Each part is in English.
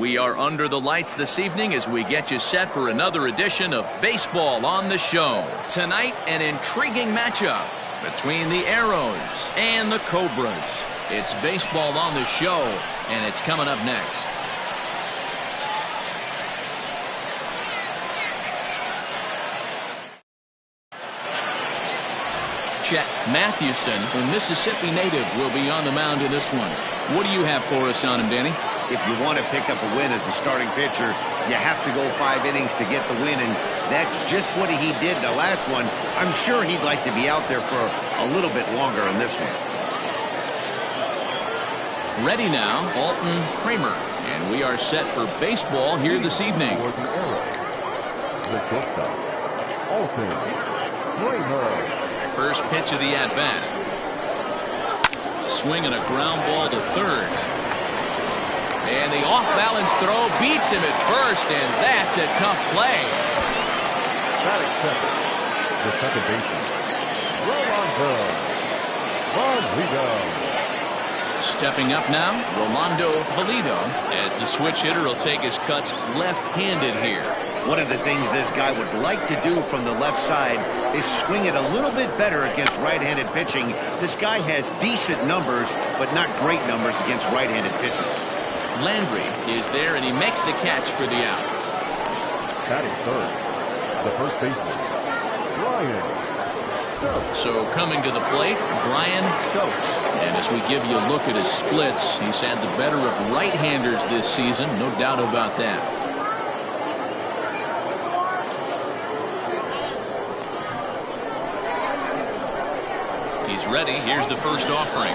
We are under the lights this evening as we get you set for another edition of Baseball on the Show. Tonight, an intriguing matchup between the Arrows and the Cobras. It's Baseball on the Show, and it's coming up next. Chet Mathewson, a Mississippi native, will be on the mound in this one. What do you have for us on him, Danny? If you want to pick up a win as a starting pitcher, you have to go 5 innings to get the win, and that's just what he did the last one. I'm sure he'd like to be out there for a little bit longer in this one. Ready now, Alton Kramer, and we are set for baseball here this evening. For the Arrows, the shortstop, Alton Kramer. First pitch of the at-bat. Swinging a ground ball to third. And the off-balance throw beats him at first, and that's a tough play. Batting second, the second baseman, Rolando. Stepping up now, Rolando Valido, as the switch hitter will take his cuts left-handed here. One of the things this guy would like to do from the left side is swing it a little bit better against right-handed pitching. This guy has decent numbers, but not great numbers against right-handed pitchers. Landry is there, and he makes the catch for the out. Batting third, the first baseman, Brian Stokes. So coming to the plate, Brian Stokes. And as we give you a look at his splits, he's had the better of right-handers this season, no doubt about that. He's ready. Here's the first offering.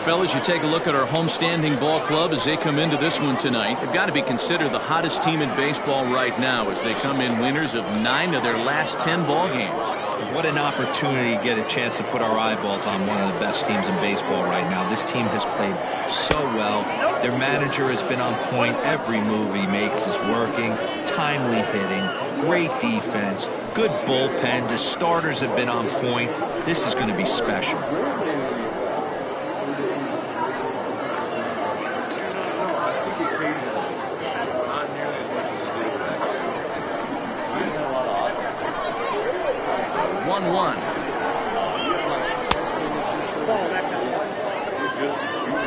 Fellas, you take a look at our homestanding ball club as they come into this one tonight. They've got to be considered the hottest team in baseball right now as they come in winners of 9 of their last 10 ball games. What an opportunity to get a chance to put our eyeballs on one of the best teams in baseball right now. This team has played so well. Their manager has been on point. Every move he makes is working. Timely hitting, great defense, good bullpen. The starters have been on point. This is going to be special.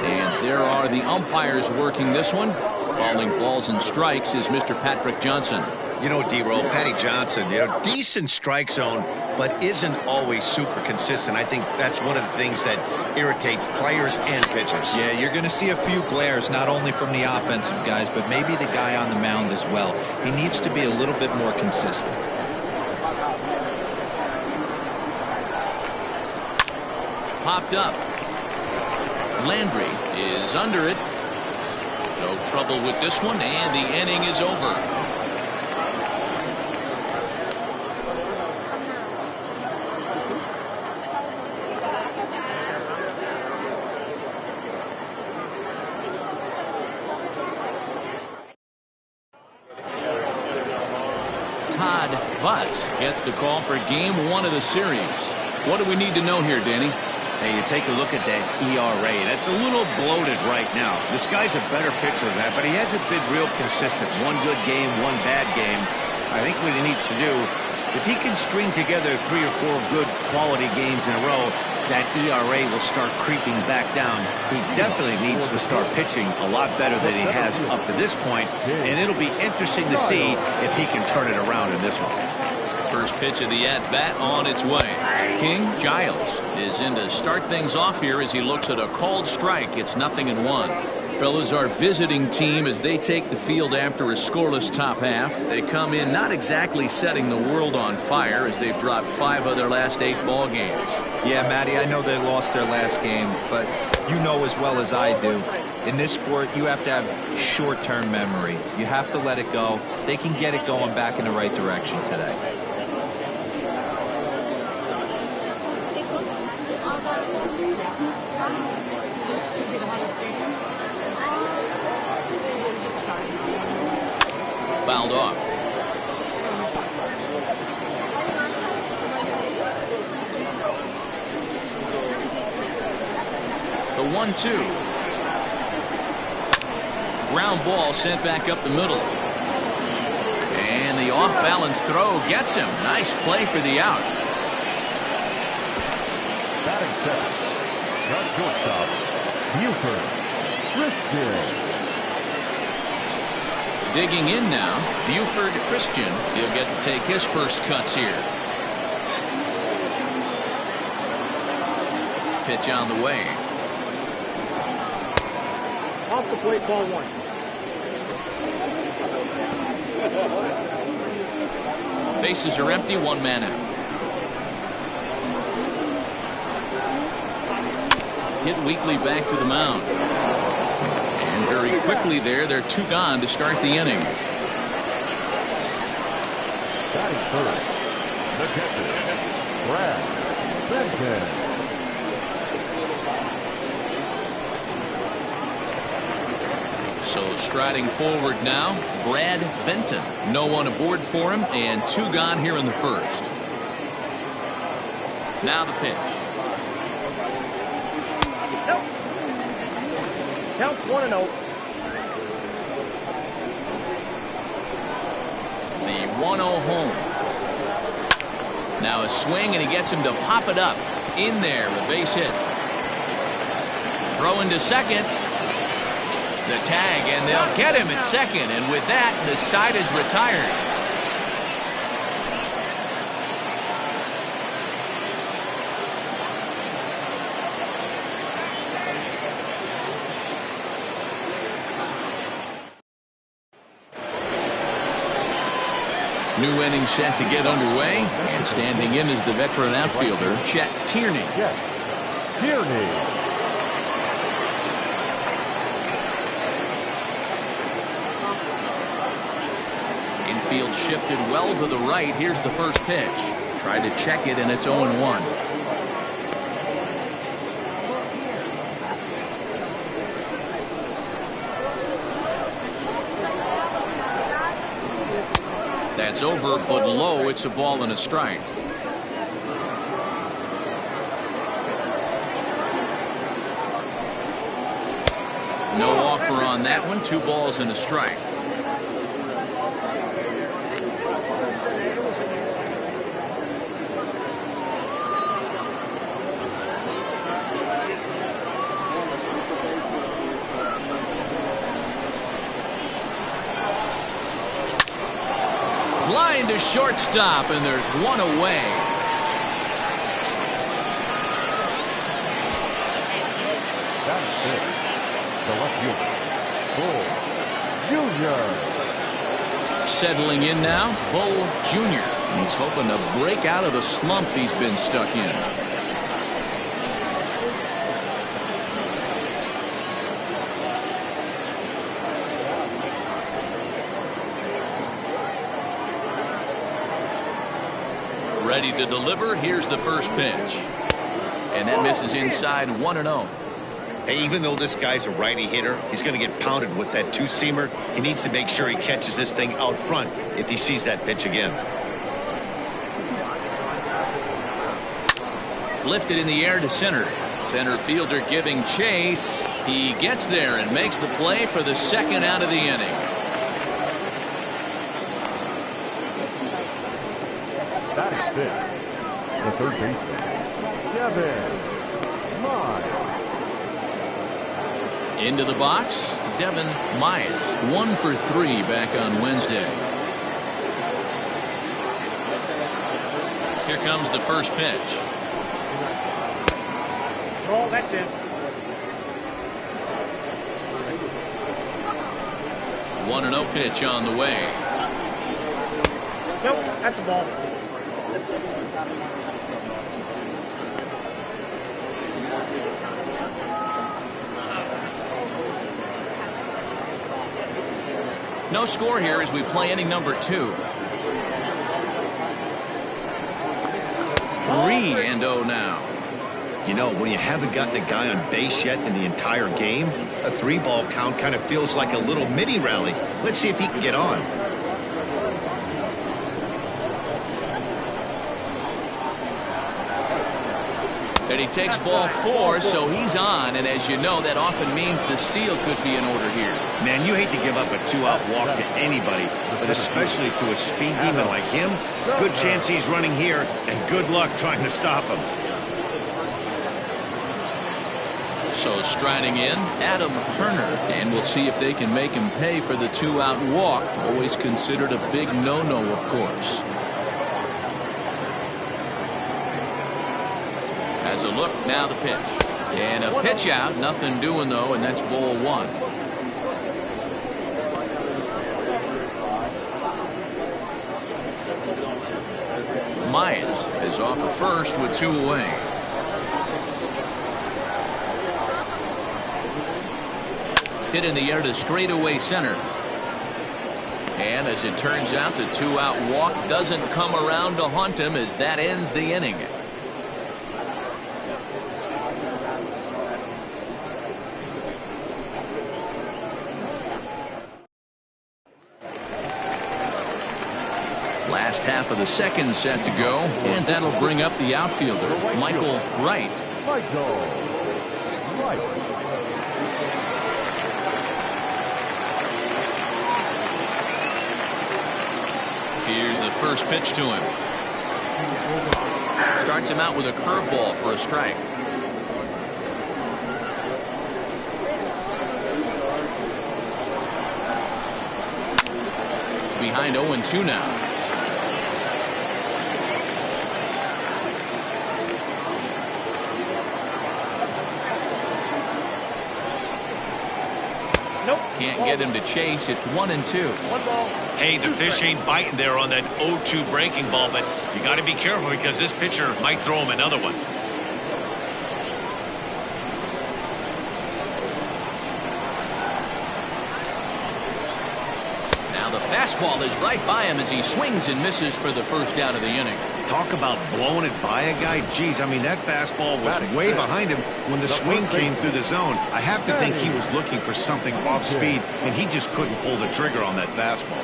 And there are the umpires working this one. Calling balls and strikes is Mr. Patrick Johnson. You know, D-Roll, Patty Johnson, decent strike zone, but isn't always super consistent. I think that's one of the things that irritates players and pitchers. Yeah, you're going to see a few glares, not only from the offensive guys, but maybe the guy on the mound as well. He needs to be a little bit more consistent. Popped up. Landry is under it. No trouble with this one, and the inning is over. Todd Butts gets the call for game 1 of the series. What do we need to know here, Danny? Hey, you take a look at that ERA. That's a little bloated right now. This guy's a better pitcher than that, but he hasn't been real consistent. One good game, one bad game. I think what he needs to do, if he can string together 3 or 4 good quality games in a row, that ERA will start creeping back down. He definitely needs to start pitching a lot better than he has up to this point, and it'll be interesting to see if he can turn it around in this one. First pitch of the at-bat on its way. King Giles is in to start things off here as he looks at a called strike. It's 0-1. Fellas, our visiting team, as they take the field after a scoreless top half, they come in not exactly setting the world on fire as they've dropped 5 of their last 8 ball games. Yeah, Matty, I know they lost their last game, but you know as well as I do, in this sport, you have to have short-term memory. You have to let it go. They can get it going back in the right direction today. Fouled off. The 1-2. ground ball sent back up the middle. And the off-balance throw gets him. Nice play for the out. Batting seventh, the shortstop, Buford Christian. Digging in now, Buford Christian. He'll get to take his first cuts here. Pitch on the way. Off the plate, ball one. Bases are empty, one man out. Hit weakly back to the mound. And very quickly they're two gone to start the inning. Batting first, the catcher, Brad Benton. So striding forward now, Brad Benton. No one aboard for him, and two gone here in the first. Now the pitch. Count 1-0. The 1-0 home. Now a swing, and he gets him to pop it up. In there, the base hit. Throw into second. The tag, and they'll get him at second, and with that, the side is retired. New inning set to get underway, and standing in is the veteran outfielder, Chet Tierney. Yes, Tierney. Infield shifted well to the right. Here's the first pitch. Tried to check it, and it's 0-1. That's over, but low. It's a ball and a strike. No offer on that one. 2 balls and a strike. Line to shortstop, and there's one away. That's it. The left fielder, Bull Jr. Settling in now, Bull Jr. He's hoping to break out of the slump he's been stuck in. Ready to deliver. Here's the first pitch. And that misses inside 1-0. Hey, even though this guy's a righty hitter, he's going to get pounded with that two-seamer. He needs to make sure he catches this thing out front if he sees that pitch again. Lifted in the air to center. Center fielder giving chase. He gets there and makes the play for the second out of the inning. That is it. The third baseman, Devin Mize. Into the box, Devin Mize. 1 for 3 back on Wednesday. Here comes the first pitch. Oh, that's it. 1-0 pitch on the way. Nope, that's the ball. No score here as we play inning number 2. 3-0 now. You know, when you haven't gotten a guy on base yet in the entire game, a 3-ball count kind of feels like a little mini rally. Let's see if he can get on. And he takes ball 4, so he's on. And as you know, that often means the steal could be in order here. Man, you hate to give up a 2-out walk to anybody, but especially to a speed demon like him. Good chance he's running here, and good luck trying to stop him. So striding in, Adam Turner, and we'll see if they can make him pay for the 2-out walk. Always considered a big no-no, of course. As a look, now the pitch. And a pitch out, nothing doing though, and that's ball 1. Myers is off at first with 2 away. Hit in the air to straightaway center. And as it turns out, the 2-out walk doesn't come around to haunt him as that ends the inning. Last half of the second set to go, and that'll bring up the outfielder, Michael Wright. Here's the first pitch to him. Starts him out with a curveball for a strike. Behind 0-2 now. Can't get him to chase. It's 1-2. Hey, the fish ain't biting there on that 0-2 breaking ball, but you got to be careful because this pitcher might throw him another one. Now the fastball is right by him as he swings and misses for the first out of the inning. Talk about blowing it by a guy. Geez, I mean, that fastball was way behind him when the swing came through the zone. I have to think he was looking for something off speed, and he just couldn't pull the trigger on that fastball.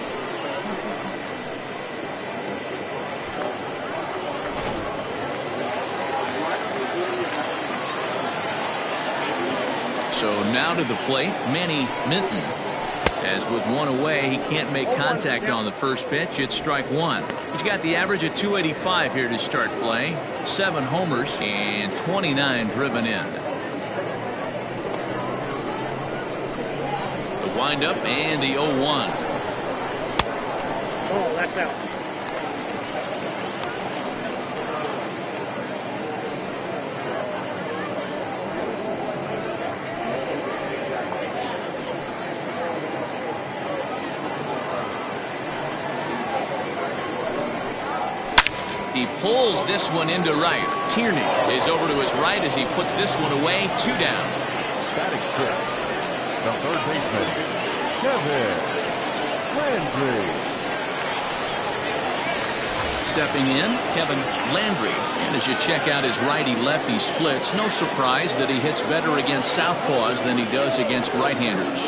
So now to the plate, Manny Minton. As with 1 away, he can't make contact on the first pitch. It's strike 1. He's got the average of 285 here to start play. 7 homers and 29 driven in. The windup and the 0-1. Oh, that's out. He pulls this one into right. Tierney is over to his right as he puts this one away. 2 down. Batting fifth, the third baseman, Kevin Landry. Stepping in, Kevin Landry. And as you check out his righty-lefty splits, no surprise that he hits better against southpaws than he does against right-handers.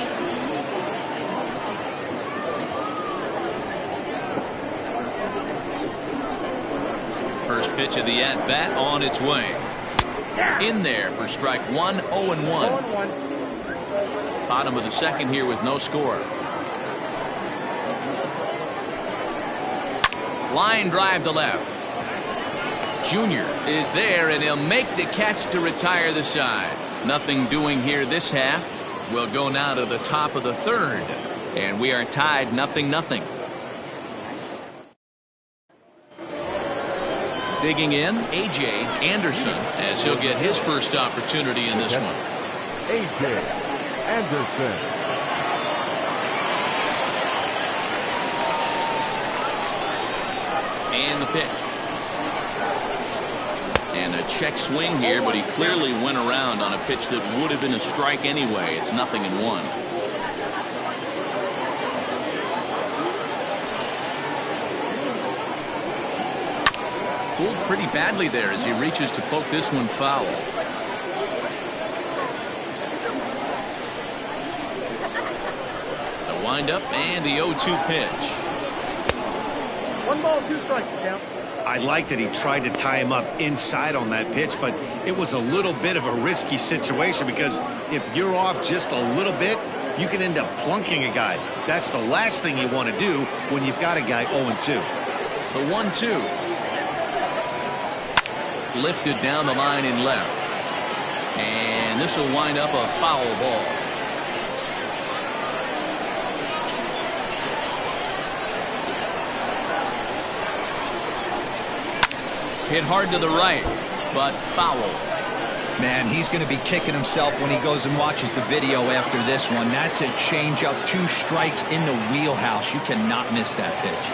First pitch of the at-bat on its way. In there for strike 1, 0-1. Bottom of the second here with no score. Line drive to left. Junior is there, and he'll make the catch to retire the side. Nothing doing here this half. We'll go now to the top of the third, and we are tied 0-0. Digging in, A.J. Anderson, as he'll get his first opportunity in this one. A.J. Anderson. And the pitch. And a check swing here, but he clearly went around on a pitch that would have been a strike anyway. It's 0-1. Fooled pretty badly there as he reaches to poke this one foul. The windup and the 0-2 pitch. 1 ball, 2 strikes, count. I liked that he tried to tie him up inside on that pitch, but it was a little bit of a risky situation because if you're off just a little bit, you can end up plunking a guy. That's the last thing you want to do when you've got a guy 0-2. The 1-2. Lifted down the line in left. And this will wind up a foul ball. Hit hard to the right, but foul. Man, he's going to be kicking himself when he goes and watches the video after this one. That's a changeup, 2 strikes in the wheelhouse. You cannot miss that pitch.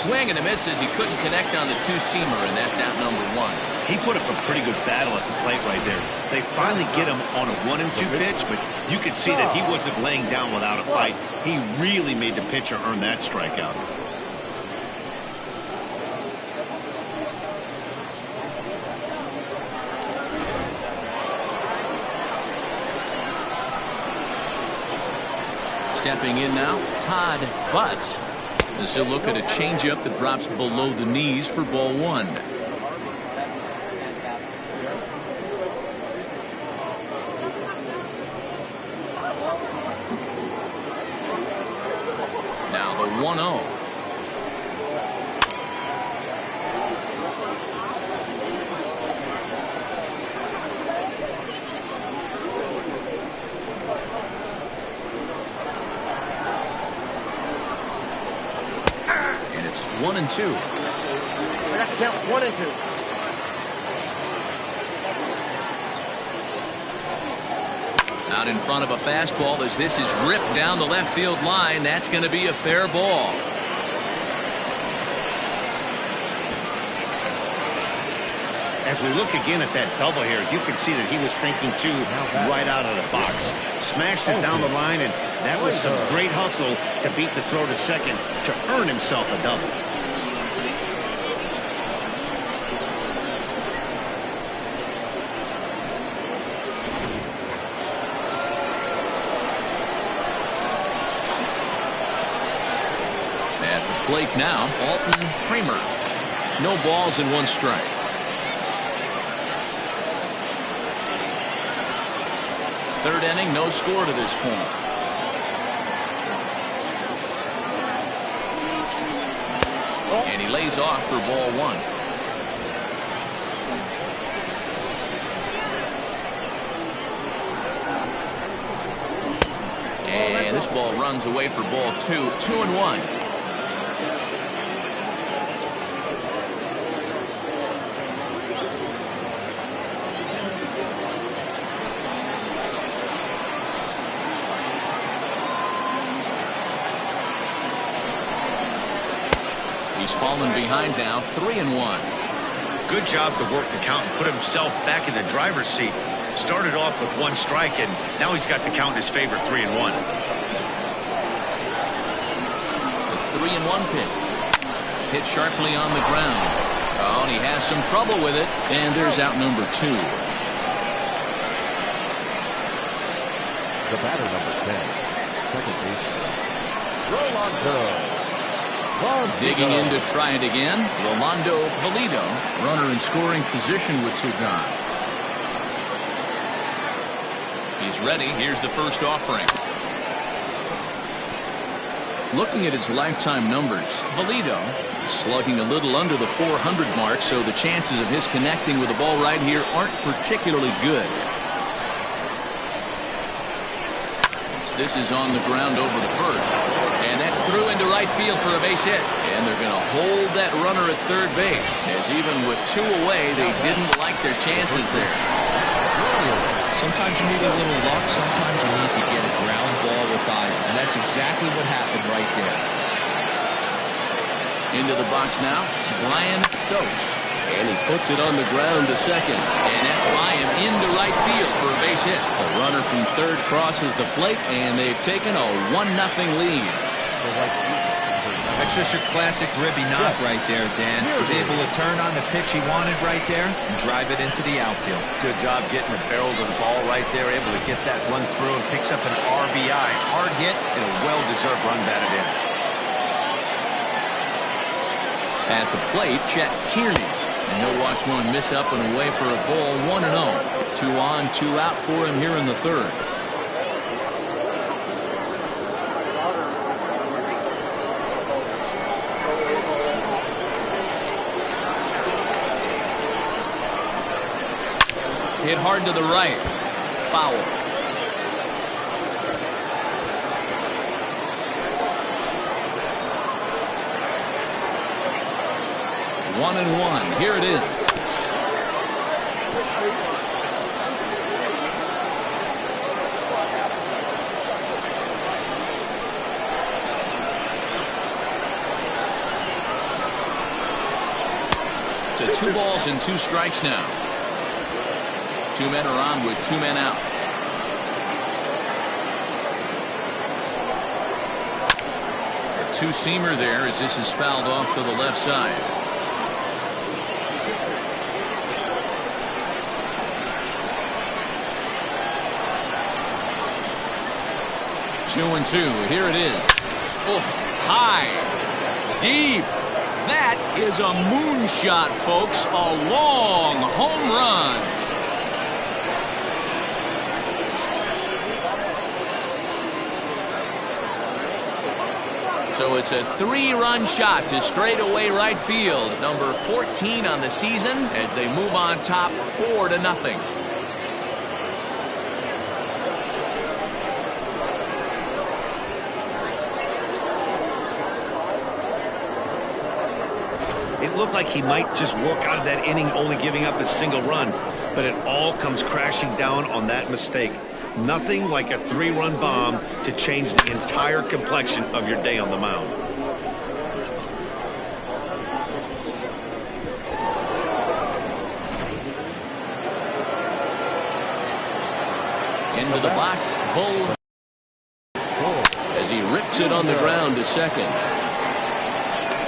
Swing and a miss as he couldn't connect on the 2-seamer, and that's out number 1. He put up a pretty good battle at the plate right there. They finally get him on a 1-2 pitch, but you could see that he wasn't laying down without a fight. He really made the pitcher earn that strikeout. Stepping in now, Todd Butts. As he'll look at a changeup that drops below the knees for ball 1. Now the 1-0. And it's 1-2. I got to count 1-2. Out in front of a fastball as this is ripped down the left field line. That's going to be a fair ball. As we look again at that double here, you can see that he was thinking too right out of the box. Smashed it down the line, and that was some great hustle to beat the throw to second to earn himself a double. At the plate now, Alton Kramer. No balls and 1 strike. Third inning, no score to this point. And he lays off for ball 1. And this ball runs away for ball 2. 2-1. He's fallen behind now, 3-1. Good job to work the count and put himself back in the driver's seat. Started off with 1 strike, and now he's got the count in his favor, 3-1. The 3-1 pitch. Hit sharply on the ground. Oh, and he has some trouble with it. And there's out number 2. The batter, number 10, second baseman, Rolando. Digging in to try it again, Rolando Valido, runner in scoring position with Sugan. He's ready. Here's the first offering. Looking at his lifetime numbers, Valido slugging a little under the 400 mark, so the chances of his connecting with the ball right here aren't particularly good. This is on the ground over to first. And that's through into right field for a base hit. And they're going to hold that runner at third base, as even with 2 away, they didn't like their chances there. Sometimes you need a little luck. Sometimes you need to get a ground ball with eyes. And that's exactly what happened right there. Into the box now, Brian Stokes. And he puts it on the ground to second. And that's by him into right field for a base hit. The runner from third crosses the plate, and they've taken a 1-0 lead. That's just a classic Ribby knock right there, Dan. He's able to turn on the pitch he wanted right there and drive it into the outfield. Good job getting the barrel to the ball right there, able to get that run through and picks up an RBI. Hard hit and a well-deserved run batted in. At the plate, Chet Tierney. And he'll watch one miss up and away for a ball. 1-0. 2 on, 2 out for him here in the third. Hit hard to the right. Foul. 1-1. Here it is. To 2 balls and 2 strikes now. 2 men are on with 2 men out. A 2-seamer there as this is fouled off to the left side. Two and 2. Here it is. Oh, high, deep. That is a moonshot, folks. A long home run. So it's a 3-run shot to straightaway right field. Number 14 on the season as they move on top 4-0. It looked like he might just walk out of that inning only giving up a single run, but it all comes crashing down on that mistake. Nothing like a 3-run bomb to change the entire complexion of your day on the mound. Into the box, Bull as he rips it on the ground to second.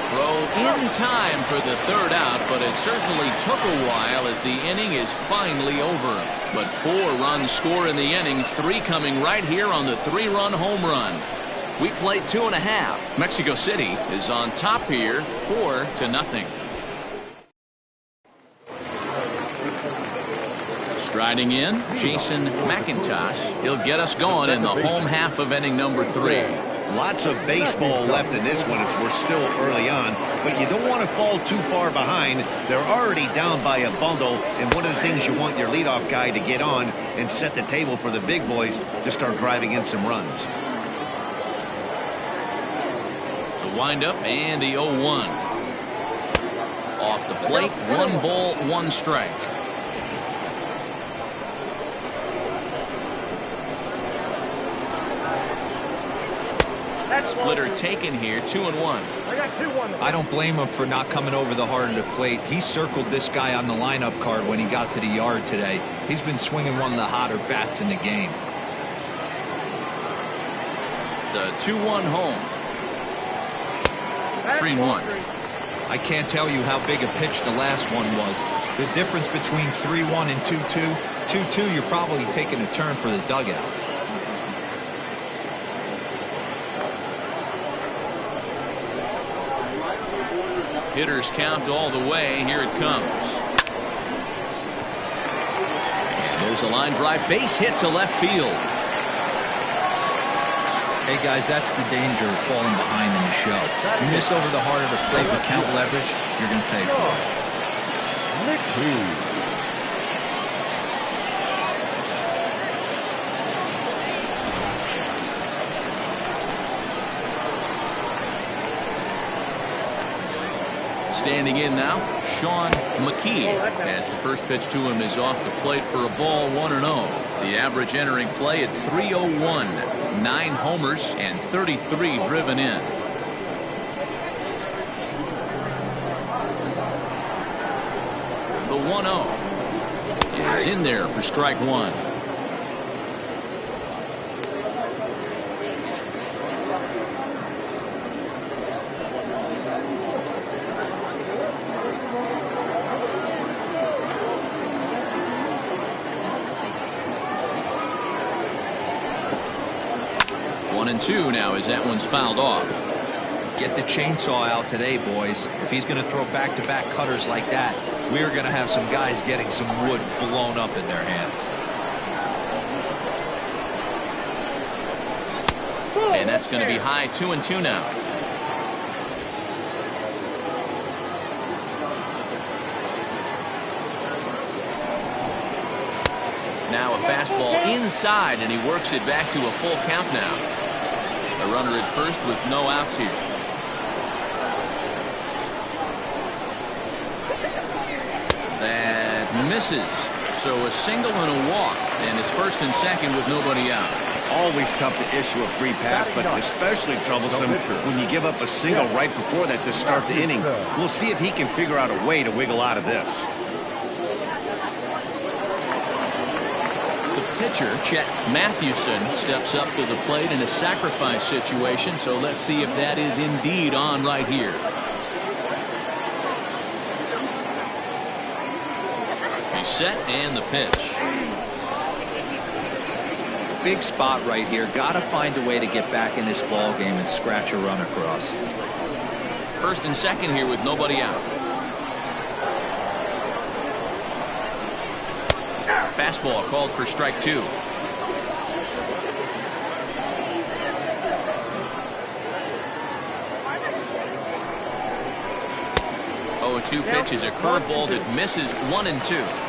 Throw in time for the 3rd out, but it certainly took a while as the inning is finally over. But 4 runs score in the inning, 3 coming right here on the 3-run home run. We played 2.5. Mexico City is on top here, 4-0. Striding in, Jason McIntosh. He'll get us going in the home half of inning number 3. Lots of baseball left in this one as we're still early on, but you don't want to fall too far behind. They're already down by a bundle, and one of the things you want your leadoff guy to get on and set the table for the big boys to start driving in some runs. The windup and the 0-1. Off the plate, 1 ball, 1 strike. Splitter taken here, 2-1. I don't blame him for not coming over the heart of the plate. He circled this guy on the lineup card when he got to the yard today. He's been swinging one of the hotter bats in the game. The 2-1 home. 3-1. I can't tell you how big a pitch the last one was. The difference between 3-1 and 2-2. 2-2, you're probably taking a turn for the dugout. Hitters count all the way. Here it comes. And there's a line drive. Base hit to left field. Hey guys, that's the danger of falling behind in the show. You miss over the heart of the plate with count leverage, you're going to pay for it. Standing in now, Sean McKee, as the first pitch to him is off the plate for a ball. 1-0. The average entering play at 301. 9 homers and 33 driven in. The 1-0 is in there for strike 1. Two now as that one's fouled off. Get the chainsaw out today, boys. If he's going to throw back-to-back cutters like that, we're going to have some guys getting some wood blown up in their hands. And that's going to be high, 2-2 now. Now a fastball inside, and he works it back to a full count now. A runner at first with no outs here. That misses. So a single and a walk, and it's first and second with nobody out. Always tough to issue a free pass, but especially troublesome when you give up a single right before that to start the inning. We'll see if he can figure out a way to wiggle out of this. The pitcher, Chet Mathewson, steps up to the plate in a sacrifice situation, so let's see if that is indeed on right here. He's set, and the pitch. Big spot right here. Got to find a way to get back in this ball game and scratch a run across. First and second here with nobody out. Fastball called for strike 2. Oh, 2 pitch is a curveball that misses 1-2.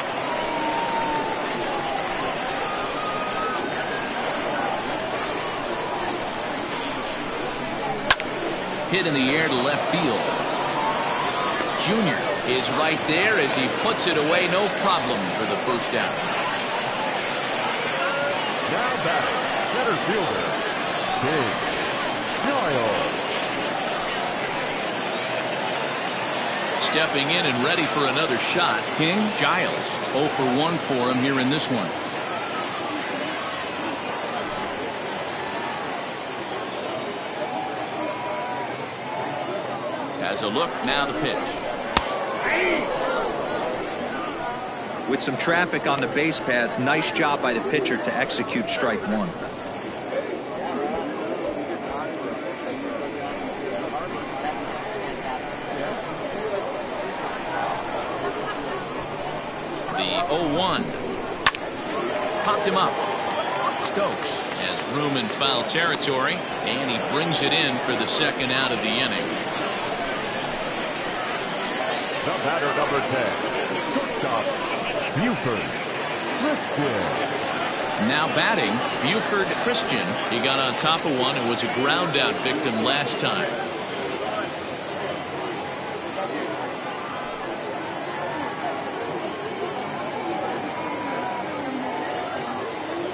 Hit in the air to left field. Junior is right there as he puts it away, no problem for the first out. Now batting, center fielder, King Giles. Stepping in and ready for another shot, King Giles. 0 for 1 for him here in this one. As a look, now the pitch. With some traffic on the base paths, nice job by the pitcher to execute strike 1. The 0-1. Popped him up. Stokes has room in foul territory, and he brings it in for the second out of the inning. The batter, number 10, shortstop, Buford Christian. Now batting, Buford Christian. He got on top of one and was a ground out victim last time.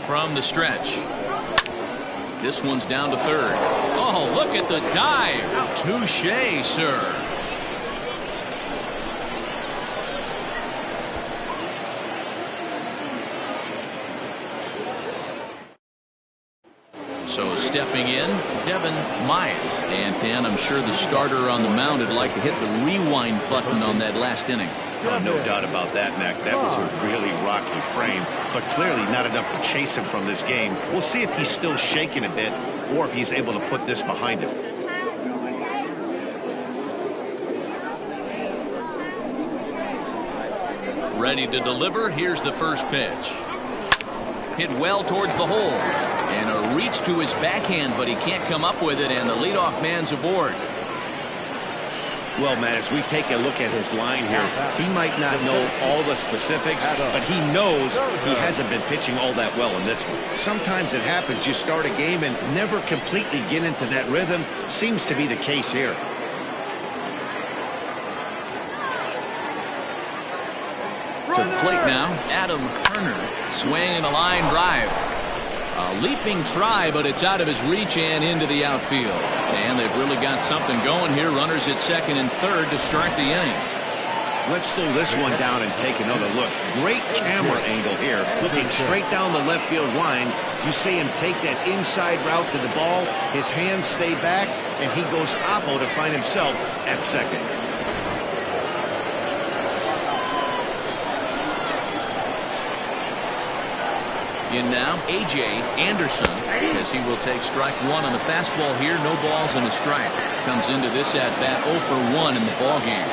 From the stretch. This one's down to third. Oh, look at the dive. Touché, sir. So stepping in, Devin Myers. And Dan, I'm sure the starter on the mound would like to hit the rewind button on that last inning. Oh, no doubt about that, Mac. That was a really rocky frame, but clearly not enough to chase him from this game. We'll see if he's still shaking a bit or if he's able to put this behind him. Ready to deliver. Here's the first pitch. Hit well towards the hole. And a reach to his backhand, but he can't come up with it, and the leadoff man's aboard. Well, man, as we take a look at his line here, he might not know all the specifics, but he knows he hasn't been pitching all that well in this one. Sometimes it happens. You start a game and never completely get into that rhythm. Seems to be the case here. To the plate now, Adam Turner swinging a line drive. A leaping try, but it's out of his reach and into the outfield. And they've really got something going here. Runners at second and third to start the inning. Let's slow this one down and take another look. Great camera angle here. Looking straight down the left field line. You see him take that inside route to the ball. His hands stay back, and he goes oppo to find himself at second. In now, A.J. Anderson, as he will take strike one on the fastball here. No balls and a strike. Comes into this at-bat 0 for 1 in the ballgame.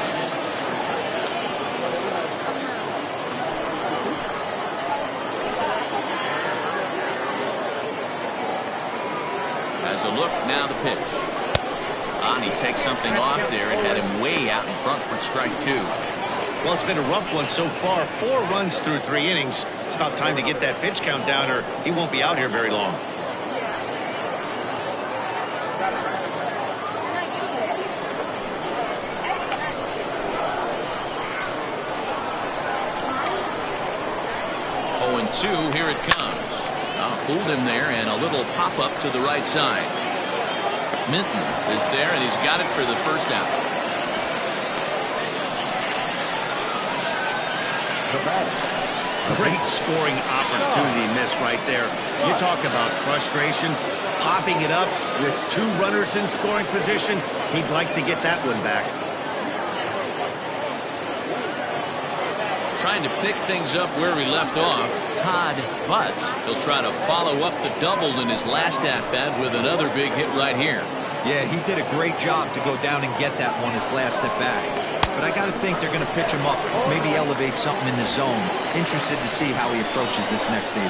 As a look, now the pitch. And he takes something off there and had him way out in front for strike 2. Well, it's been a rough one so far. 4 runs through 3 innings. It's about time to get that pitch count down or he won't be out here very long. Oh, and 2, here it comes. Fooled him there, and a little pop-up to the right side. Minton is there, and he's got it for the first out. Great scoring opportunity miss right there. You talk about frustration, popping it up with 2 runners in scoring position. He'd like to get that one back. Trying to pick things up where we left off, Todd Butts. He'll try to follow up the double in his last at-bat with another big hit right here. Yeah, he did a great job to go down and get that one his last at-bat. But I got to think they're going to pitch him up, maybe elevate something in the zone. Interested to see how he approaches this next AB.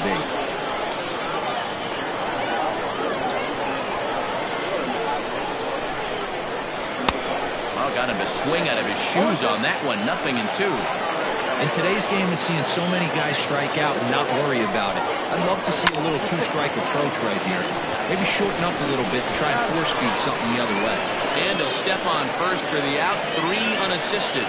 Well, got him to swing out of his shoes on that one. 0-2. In today's game, is seeing so many guys strike out and not worry about it. I'd love to see a little 2-strike approach right here. Maybe shorten up a little bit and try and force feed something the other way. And he'll step on first for the out. 3 unassisted.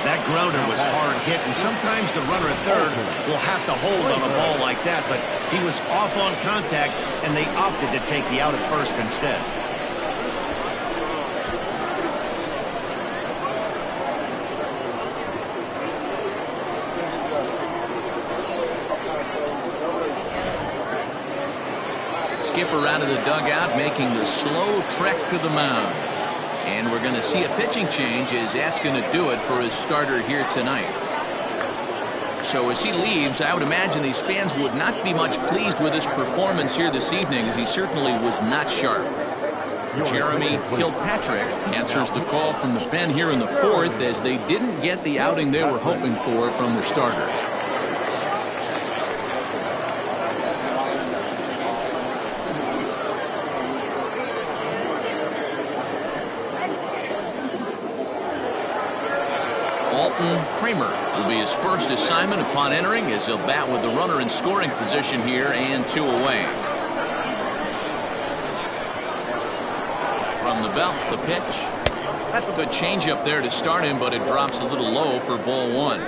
That grounder was hard hit, and sometimes the runner at third will have to hold on a ball like that, but he was off on contact, and they opted to take the out at first instead. Skipper out of the dugout, making the slow trek to the mound. And we're going to see a pitching change, as that's going to do it for his starter here tonight. So as he leaves, I would imagine these fans would not be much pleased with his performance here this evening, as he certainly was not sharp. Jeremy Kilpatrick answers the call from the pen here in the 4th, as they didn't get the outing they were hoping for from their starter. Kramer will be his first assignment upon entering, as he'll bat with the runner in scoring position here and 2 away. From the belt, the pitch. Good changeup there to start him, but it drops a little low for ball 1.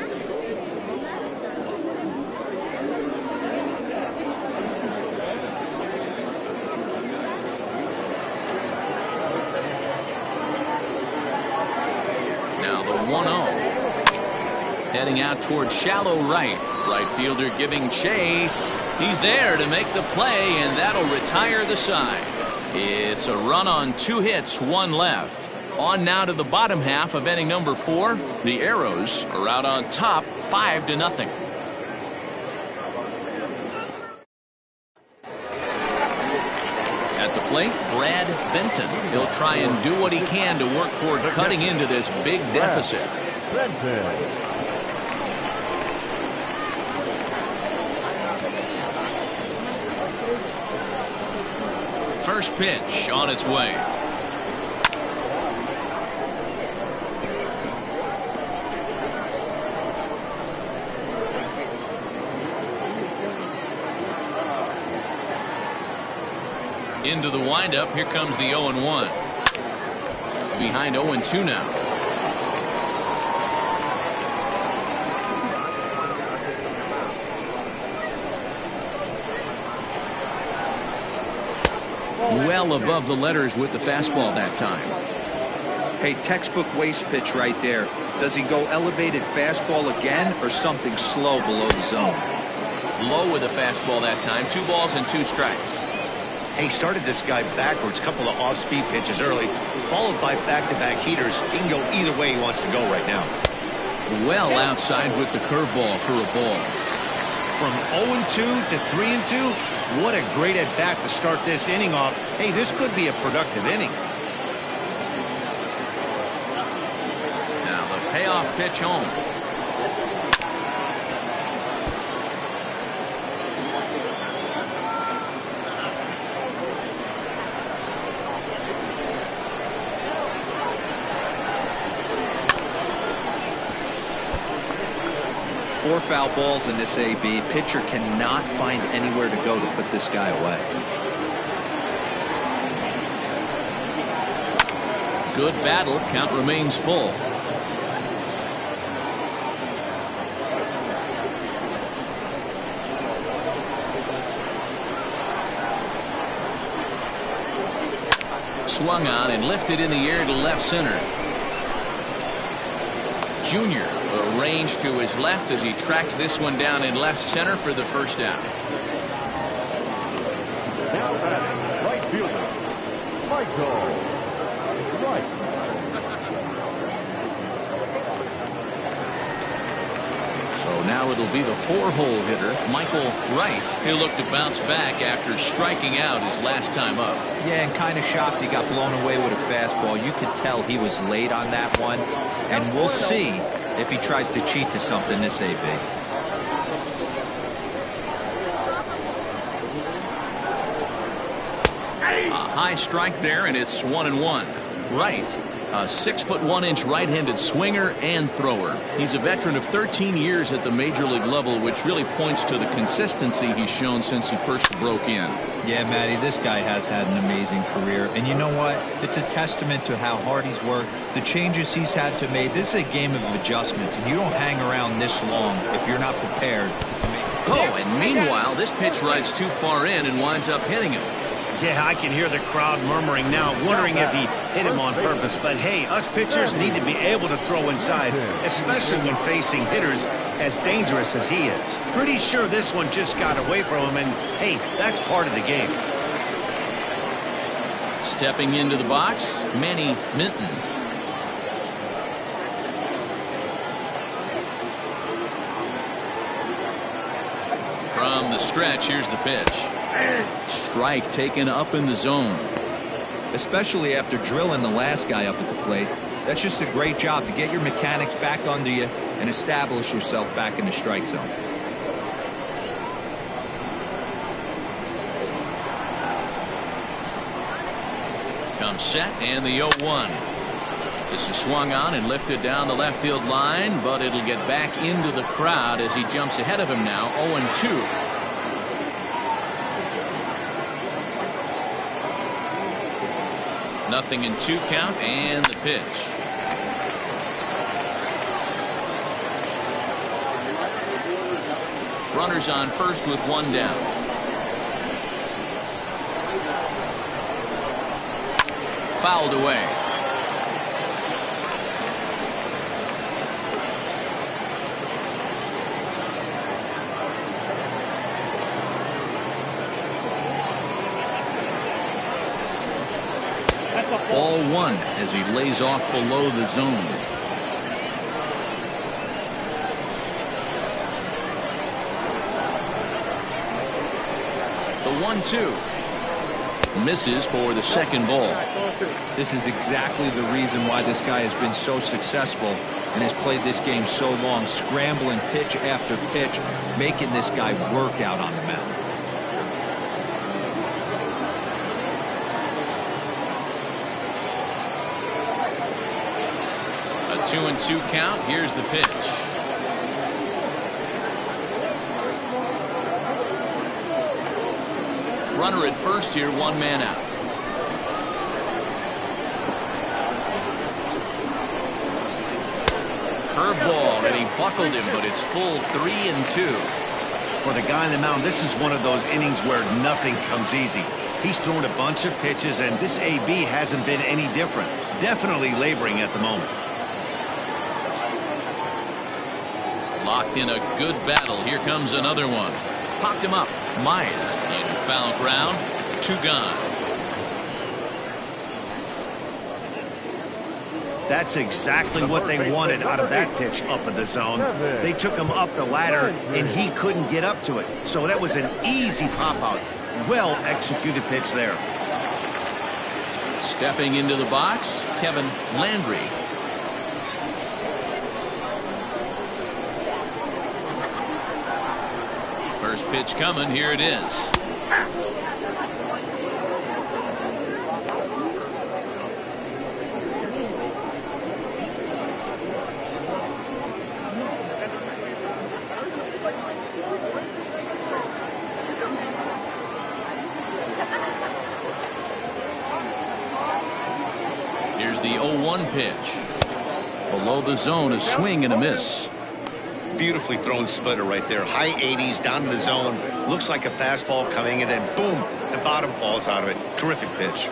Now the 1-0. Heading out towards shallow right. Right fielder giving chase. He's there to make the play, and that'll retire the side. It's a run on 2 hits, 1 left. On now to the bottom half of inning number 4. The Arrows are out on top, 5-0. At the plate, Brad Benton. He'll try and do what he can to work toward cutting into this big deficit. First pitch on its way. Into the windup. Here comes the 0-1. Behind 0-2 now. Well above the letters with the fastball that time. Hey, textbook waste pitch right there. Does he go elevated fastball again, or something slow below the zone? Low with a fastball that time. 2 balls and 2 strikes. He started this guy backwards, couple of off-speed pitches early, followed by back-to-back heaters. He can go either way he wants to go right now. Well outside with the curveball for a ball. From 0-2 to 3-2, what a great at-bat to start this inning off. Hey, this could be a productive inning. Now the payoff pitch home. Four foul balls in this AB. Pitcher cannot find anywhere to go to put this guy away. Good battle. Count remains full. Swung on and lifted in the air to left center. Junior arranged to his left as he tracks this one down in left center for the first out. Now batting, right fielder, Michael Wright. So now it'll be the four-hole hitter, Michael Wright. He'll look to bounce back after striking out his last time up. Yeah, and kind of shocked he got blown away with a fastball. You could tell he was late on that one. And we'll see if he tries to cheat to something this AB. A high strike there, and it's 1-1. Wright, a 6'1" right-handed swinger and thrower. He's a veteran of 13 years at the major league level, which really points to the consistency he's shown since he first broke in. Yeah, Matty, this guy has had an amazing career. And you know what? It's a testament to how hard he's worked, the changes he's had to make. This is a game of adjustments, and you don't hang around this long if you're not prepared to make it. Oh, and meanwhile, this pitch rides too far in and winds up hitting him. Yeah, I can hear the crowd murmuring now, wondering if he hit him on purpose. But hey, us pitchers need to be able to throw inside, especially when facing hitters as dangerous as he is. Pretty sure this one just got away from him, and hey, that's part of the game. Stepping into the box, Manny Minton. From the stretch, here's the pitch. Strike taken up in the zone. Especially after drilling the last guy up at the plate. That's just a great job to get your mechanics back under you and establish yourself back in the strike zone. Comes set and the 0-1. This is swung on and lifted down the left field line, but it'll get back into the crowd as he jumps ahead of him now. 0-2. Nothing in 2 count, and the pitch. Runners on first with 1 down. Fouled away. Ball 1 as he lays off below the zone. The 1-2 misses for the second ball. This is exactly the reason why this guy has been so successful and has played this game so long, scrambling pitch after pitch, making this guy work out on the mound. A 2-2 count. Here's the pitch. Runner at first here, 1 man out. Curveball, and he buckled him, but it's full 3-2. For the guy on the mound, this is one of those innings where nothing comes easy. He's thrown a bunch of pitches, and this AB hasn't been any different. Definitely laboring at the moment. Locked in a good battle. Here comes another one. Popped him up. Myers in foul ground. 2 gone. That's exactly what they wanted out of that pitch up in the zone. They took him up the ladder, and he couldn't get up to it. So that was an easy pop-out. Well-executed pitch there. Stepping into the box, Kevin Landry. First pitch coming. Here it is. Here's the 0-1 pitch. Below the zone, a swing and a miss. Beautifully thrown splitter right there. High 80s down in the zone. Looks like a fastball coming, and then boom, the bottom falls out of it. Terrific pitch.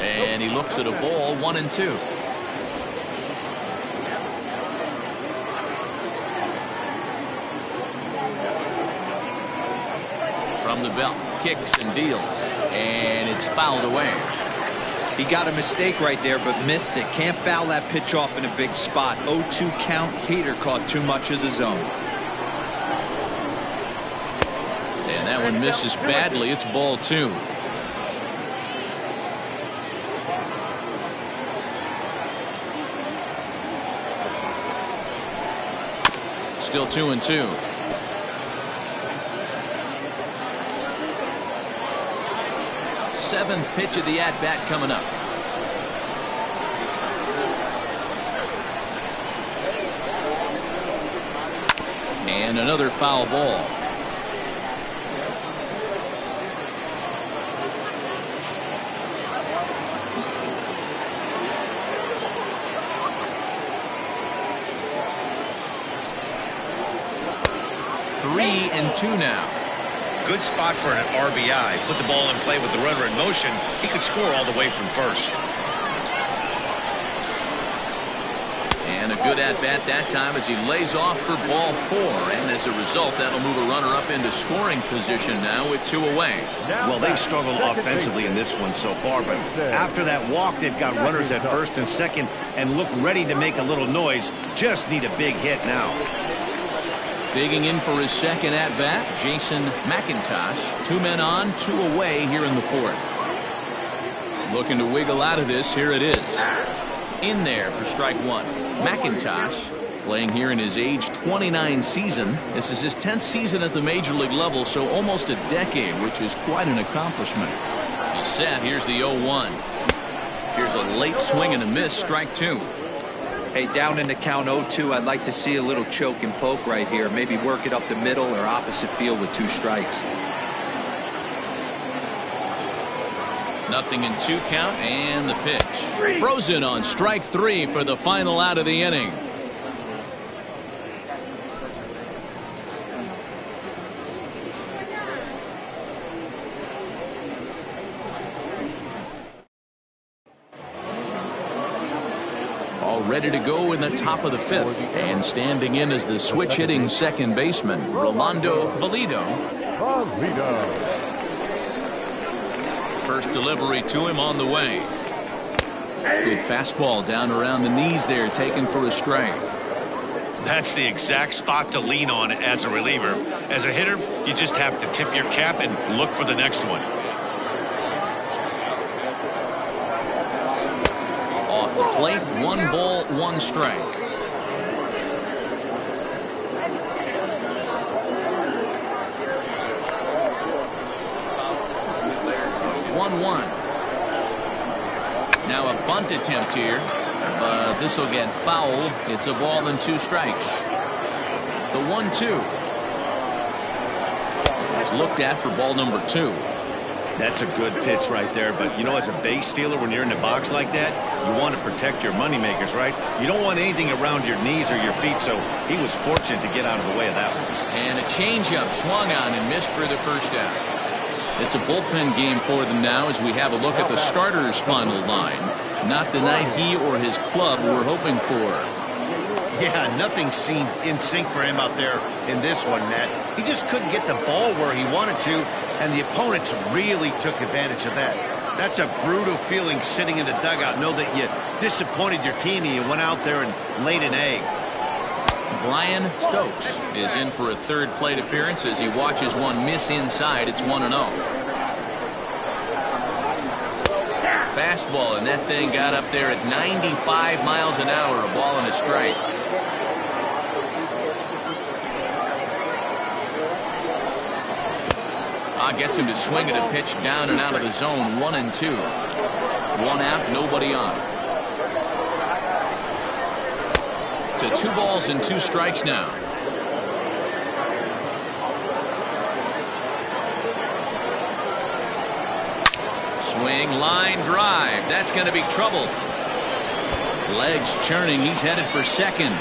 And he looks at a ball, 1-2. From the belt, kicks and deals, and it's fouled away. He got a mistake right there, but missed it. Can't foul that pitch off in a big spot. 0-2 count. Hader caught too much of the zone. And that one misses badly. It's ball 2. Still 2-2. Seventh pitch of the at-bat coming up. And another foul ball. Three and two now. Good spot for an RBI. Put the ball in play with the runner in motion. He could score all the way from first. And a good at-bat that time as he lays off for ball 4. And as a result, that'll move a runner up into scoring position now with 2 away. Well, they've struggled offensively in this one so far, but after that walk, they've got runners at first and second and look ready to make a little noise. Just need a big hit now. Digging in for his second at-bat, Jason McIntosh. 2 men on, 2 away here in the 4th. Looking to wiggle out of this. Here it is. In there for strike 1. McIntosh playing here in his age 29 season. This is his 10th season at the major league level, so almost a decade, which is quite an accomplishment. He's set. Here's the 0-1. Here's a late swing and a miss. Strike 2. Hey, down in the count 0-2, I'd like to see a little choke and poke right here. Maybe work it up the middle or opposite field with 2 strikes. Nothing in 2 count, and the pitch. Frozen on strike 3 for the final out of the inning. All ready to go in the top of the 5th, and standing in as the switch hitting second baseman, Rolando Valido. First delivery to him on the way. Good fastball down around the knees there, taken for a strike. That's the exact spot to lean on as a reliever. As a hitter, you just have to tip your cap and look for the next one. Off the plate, 1 ball, 1 strike. Now a bunt attempt here, but this will get foul. It's a ball and 2 strikes. The 1-2 is looked at for ball number 2. That's a good pitch right there, but you know, as a base stealer, when you're in the box like that, you want to protect your moneymakers, right? You don't want anything around your knees or your feet, so he was fortunate to get out of the way of that one. And a changeup swung on and missed for the first out. It's a bullpen game for them now as we have a look at the starters' final line. Not the night he or his club were hoping for. Yeah, nothing seemed in sync for him out there in this one, Nat. He just couldn't get the ball where he wanted to, and the opponents really took advantage of that. That's a brutal feeling sitting in the dugout. Know that you disappointed your team and you went out there and laid an egg. Brian Stokes is in for a third plate appearance as he watches one miss inside. It's 1-0. Fastball, and that thing got up there at 95 miles an hour, a ball and a strike. Gets him to swing at a pitch down and out of the zone. 1-2. 1 out, nobody on. To 2 balls and 2 strikes now. Swing, line drive. That's going to be trouble. Legs churning. He's headed for second.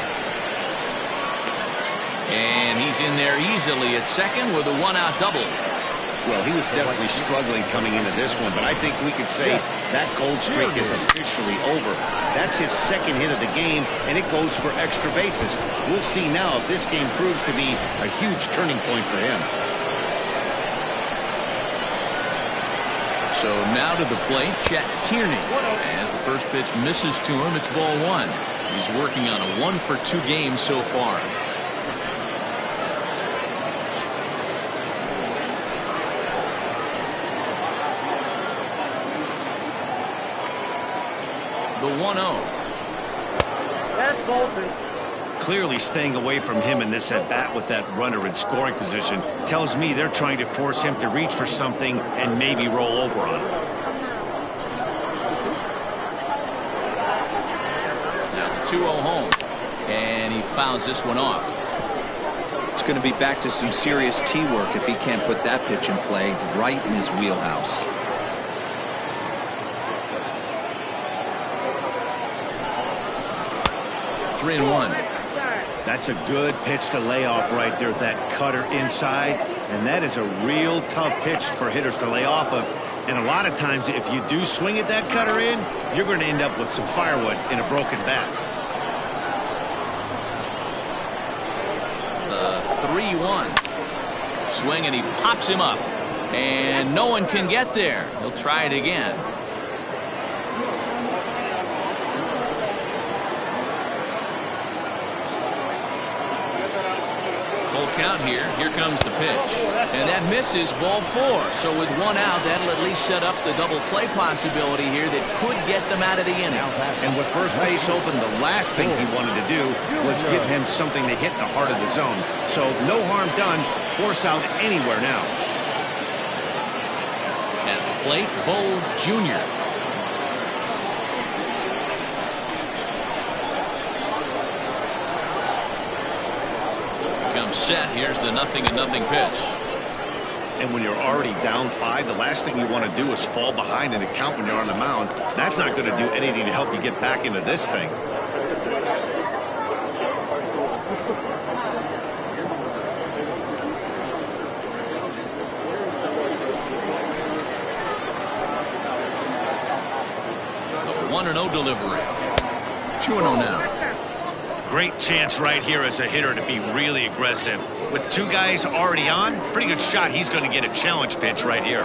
And he's in there easily at second with a 1-out double. Well, he was definitely struggling coming into this one, but I think we could say that cold streak is officially over. That's his second hit of the game, and it goes for extra bases. We'll see now if this game proves to be a huge turning point for him. So now to the plate, Chet Tierney. As the first pitch misses to him, it's ball 1. He's working on a 1-for-2 game so far. The 1-0. That's Bolton. Clearly staying away from him in this at-bat with that runner in scoring position tells me they're trying to force him to reach for something and maybe roll over on it. Now the 2-0 home. And he fouls this one off. It's going to be back to some serious tee work if he can't put that pitch in play right in his wheelhouse. Three and 1. That's a good pitch to lay off right there, that cutter inside, and that is a real tough pitch for hitters to lay off of. And a lot of times if you do swing at that cutter in, you're going to end up with some firewood in a broken bat. The 3-1. Swing, and he pops him up, and no one can get there. He'll try it again. Full count here. Here comes the pitch. And that misses, ball 4. So with 1 out, that'll at least set up the double play possibility here that could get them out of the inning. And with first base open, the last thing he wanted to do was give him something to hit in the heart of the zone. So no harm done. Force out anywhere now. At the plate, Bull Jr. Set. Here's the 0-0 pitch. And when you're already down 5, the last thing you want to do is fall behind in the count when you're on the mound. That's not going to do anything to help you get back into this thing. A 1-0 delivery. 2-0 now. Great chance right here as a hitter to be really aggressive. With 2 guys already on, pretty good shot. He's going to get a challenge pitch right here.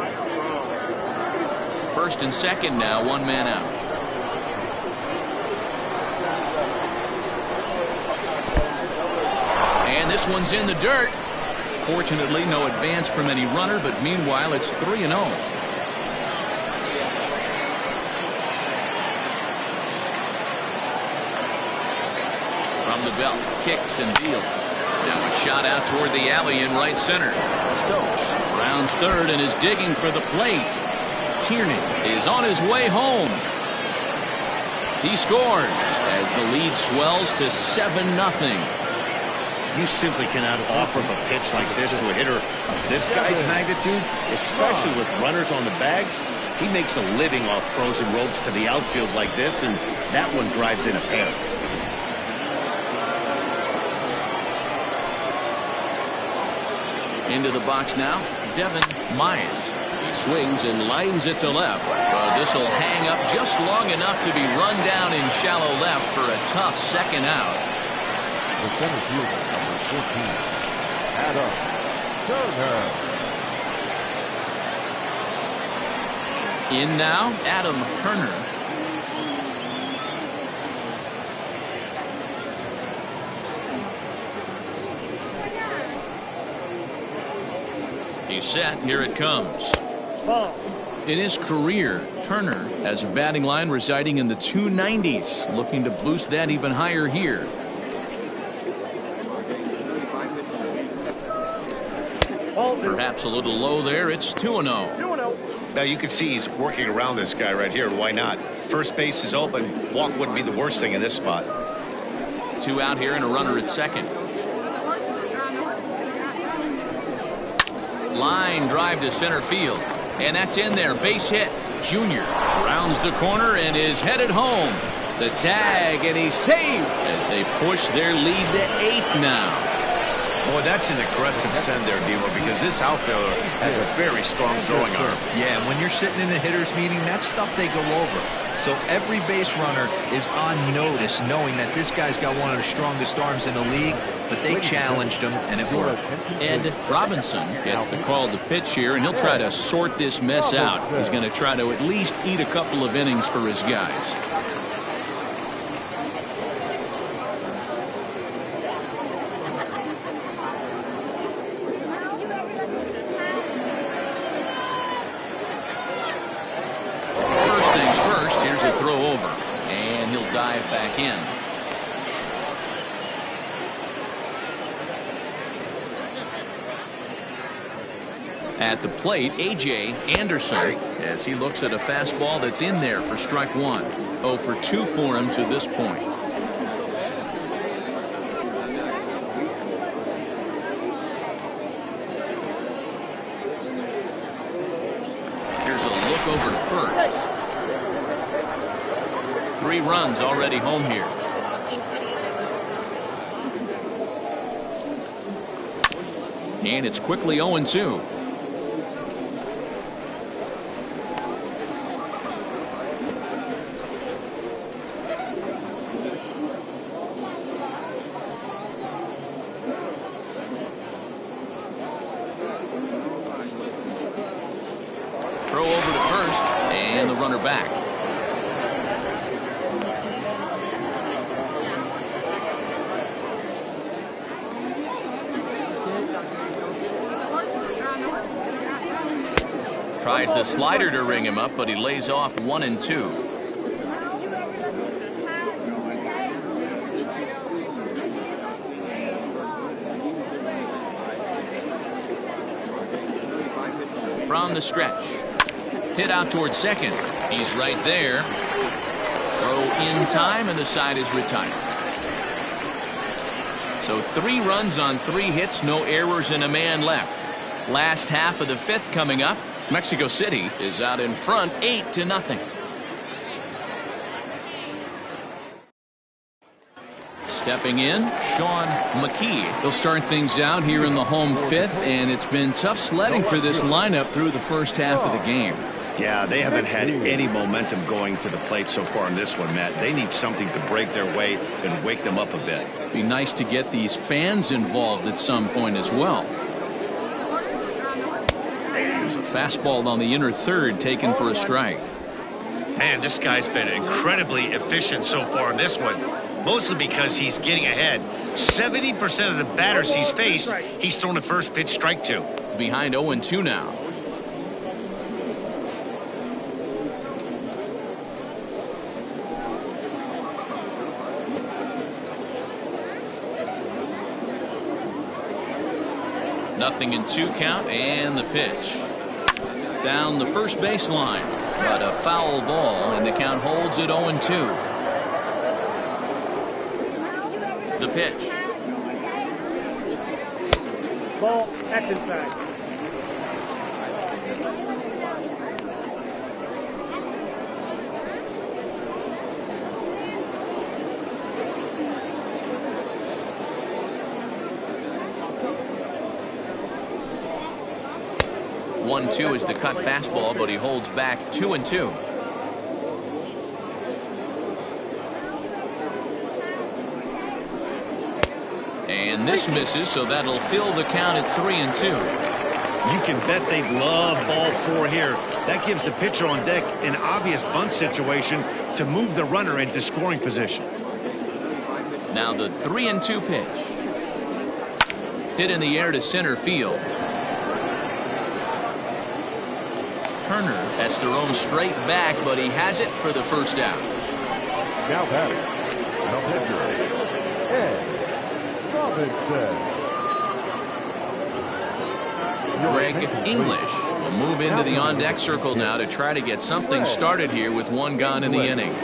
First and second now, 1 man out. And this one's in the dirt. Fortunately, no advance from any runner, but meanwhile, it's 3-0. From the belt, kicks and deals. Now a shot out toward the alley in right center. Stokes rounds third and is digging for the plate. Tierney is on his way home. He scores as the lead swells to 7-0. You simply cannot offer a pitch like this to a hitter of this guy's magnitude, especially with runners on the bags. He makes a living off frozen ropes to the outfield like this, and that one drives in a pair. Into the box now, Devin Myers. He swings and lines it to left. This will hang up just long enough to be run down in shallow left for a tough second out. the center fielder, number 14, Adam Turner. In now, Adam Turner. He's set. Here it comes. Ball. In his career, Turner has a batting line residing in the 290s, looking to boost that even higher here. Perhaps a little low there. It's 2-0. 2-0. Now you can see he's working around this guy right here. Why not? First base is open. Walk wouldn't be the worst thing in this spot. 2 out here and a runner at second. Line drive to center field. And that's in there. Base hit. Junior rounds the corner and is headed home. The tag, and he's safe as they push their lead to 8 now. Boy, that's an aggressive send there, Demo, because this outfielder has a very strong throwing arm. Yeah, when you're sitting in a hitter's meeting, that's stuff they go over. So every base runner is on notice, knowing that this guy's got one of the strongest arms in the league, but they challenged him, and it worked. Ed Robinson gets the call to pitch here, and he'll try to sort this mess out. He's going to try to at least eat a couple of innings for his guys. First things first, here's a throw over, and he'll dive back in. At the plate, A.J. Anderson, as he looks at a fastball that's in there for strike 1. 0 for 2 for him to this point. Here's a look over to first. 3 runs already home here. And it's quickly 0-2. Throw over to first, and the runner back. Tries the slider to ring him up, but he lays off 1-2. From the stretch. Hit out towards second. He's right there. Throw in time, and the side is retired. So 3 runs on 3 hits, no errors, and a man left. Last half of the 5th coming up. Mexico City is out in front 8-0. Stepping in, Sean McKee. He'll start things out here in the home 5th, and it's been tough sledding for this lineup through the first half of the game. Yeah, they haven't had any momentum going to the plate so far in this one, Matt. They need something to break their way and wake them up a bit. Be nice to get these fans involved at some point as well. There's a fastball on the inner third taken for a strike. Man, this guy's been incredibly efficient so far in this one, mostly because he's getting ahead. 70% of the batters he's faced, he's thrown a first pitch strike to. Behind 0-2 now. Nothing in 2 count, and the pitch. Down the first baseline, but a foul ball, and the count holds at 0-2. The pitch. Ball. That's inside. One, 2 is the cut fastball, but he holds back 2-2. And this misses, so that'll fill the count at 3-2. You can bet they'd love ball 4 here. That gives the pitcher on deck an obvious bunt situation to move the runner into scoring position. Now the 3-2 pitch. Hit in the air to center field. Turner has to roam straight back, but he has it for the first out. Now batting, the pitcher, Ed Robinson. Greg English will move into the on-deck circle now to try to get something started here with 1 gone in the inning.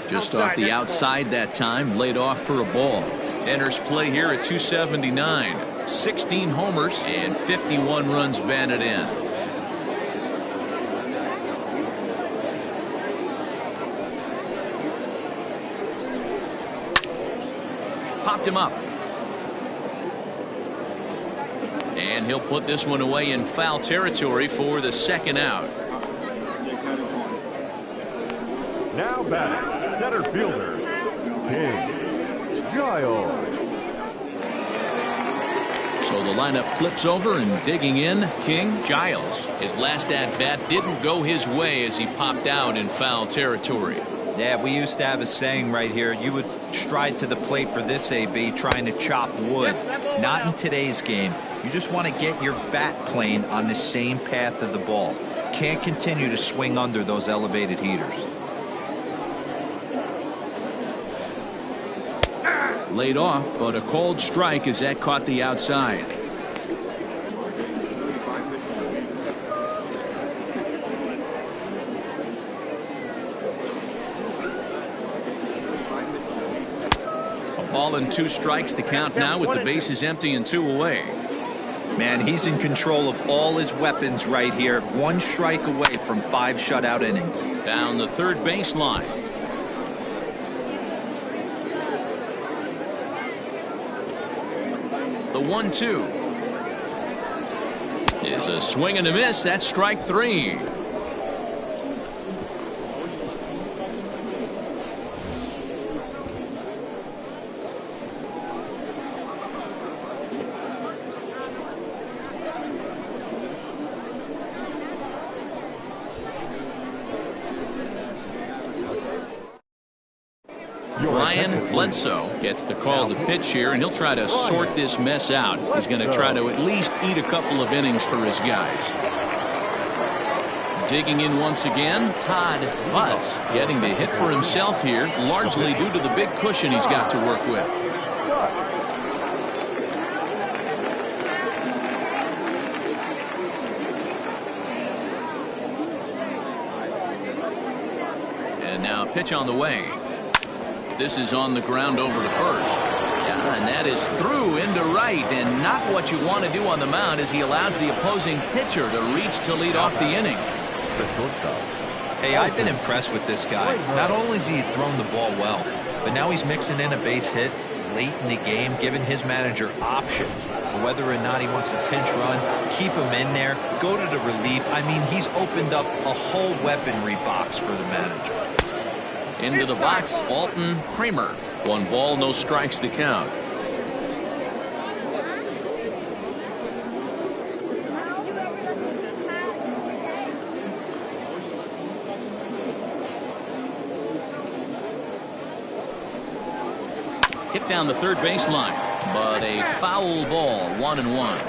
Just off the outside that time, laid off for a ball. Enters play here at 279. 16 homers and 51 runs batted in. Popped him up. And he'll put this one away in foul territory for the second out. Now batting, center fielder, King Giles. So the lineup flips over, and digging in, King Giles. His last at-bat didn't go his way as he popped out in foul territory. Yeah, we used to have a saying right here. You would stride to the plate for this AB trying to chop wood. Not in today's game. You just want to get your bat plane on the same path of the ball. Can't continue to swing under those elevated heaters. Laid off, but a cold strike as that caught the outside. A ball and 2 strikes, the count now with the bases empty and 2 away. Man, he's in control of all his weapons right here. 1 strike away from 5 shutout innings. Down the third baseline. The 1-2 is a swing and a miss. That's strike 3. Brian Bledsoe gets the call to pitch here, and he'll try to sort this mess out. He's going to try to at least eat a couple of innings for his guys. Digging in once again, Todd Butts getting the hit for himself here, largely due to the big cushion he's got to work with. And now pitch on the way. This is on the ground over to first. Yeah, and that is through into right, and not what you want to do on the mound as he allows the opposing pitcher to reach to lead off the inning. Hey, I've been impressed with this guy. Not only has he thrown the ball well, but now he's mixing in a base hit late in the game, giving his manager options for whether or not he wants to pinch run, keep him in there, go to the relief. I mean, he's opened up a whole weaponry box for the manager. Into the box, Alton Kramer. 1 ball, no strikes to count. Hit down the third baseline, but a foul ball, 1-1.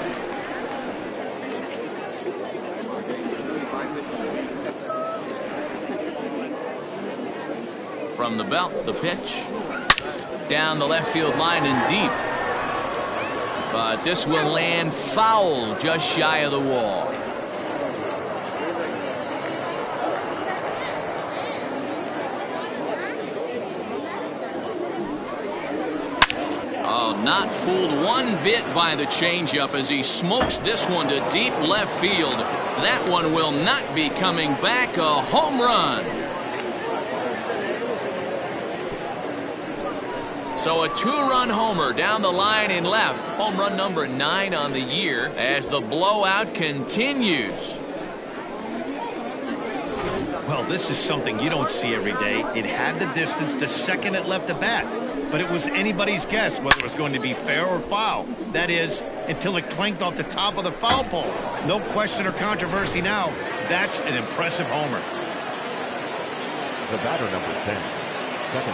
From the belt, the pitch down the left field line and deep, but this will land foul just shy of the wall. Oh, not fooled one bit by the changeup as he smokes this one to deep left field. That one will not be coming back. A home run. So a 2-run homer down the line in left. Home run number 9 on the year as the blowout continues. Well, this is something you don't see every day. It had the distance the second it left the bat, but it was anybody's guess whether it was going to be fair or foul. That is, until it clanked off the top of the foul pole. No question or controversy now. That's an impressive homer. The batter, number 10, second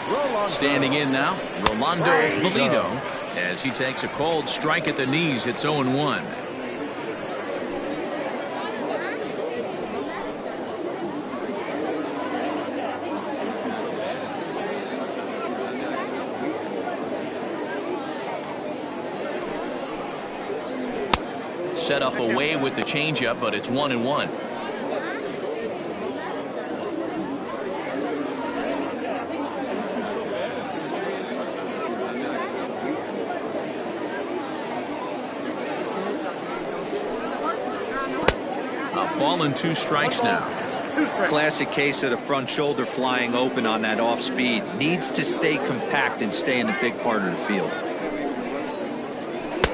baseman. Standing in now, Rolando Valido, as he takes a cold strike at the knees. It's 0-1. Set up away with the changeup, but it's 1-1. A ball and 2 strikes now. Classic case of the front shoulder flying open on that off speed. Needs to stay compact and stay in the big part of the field.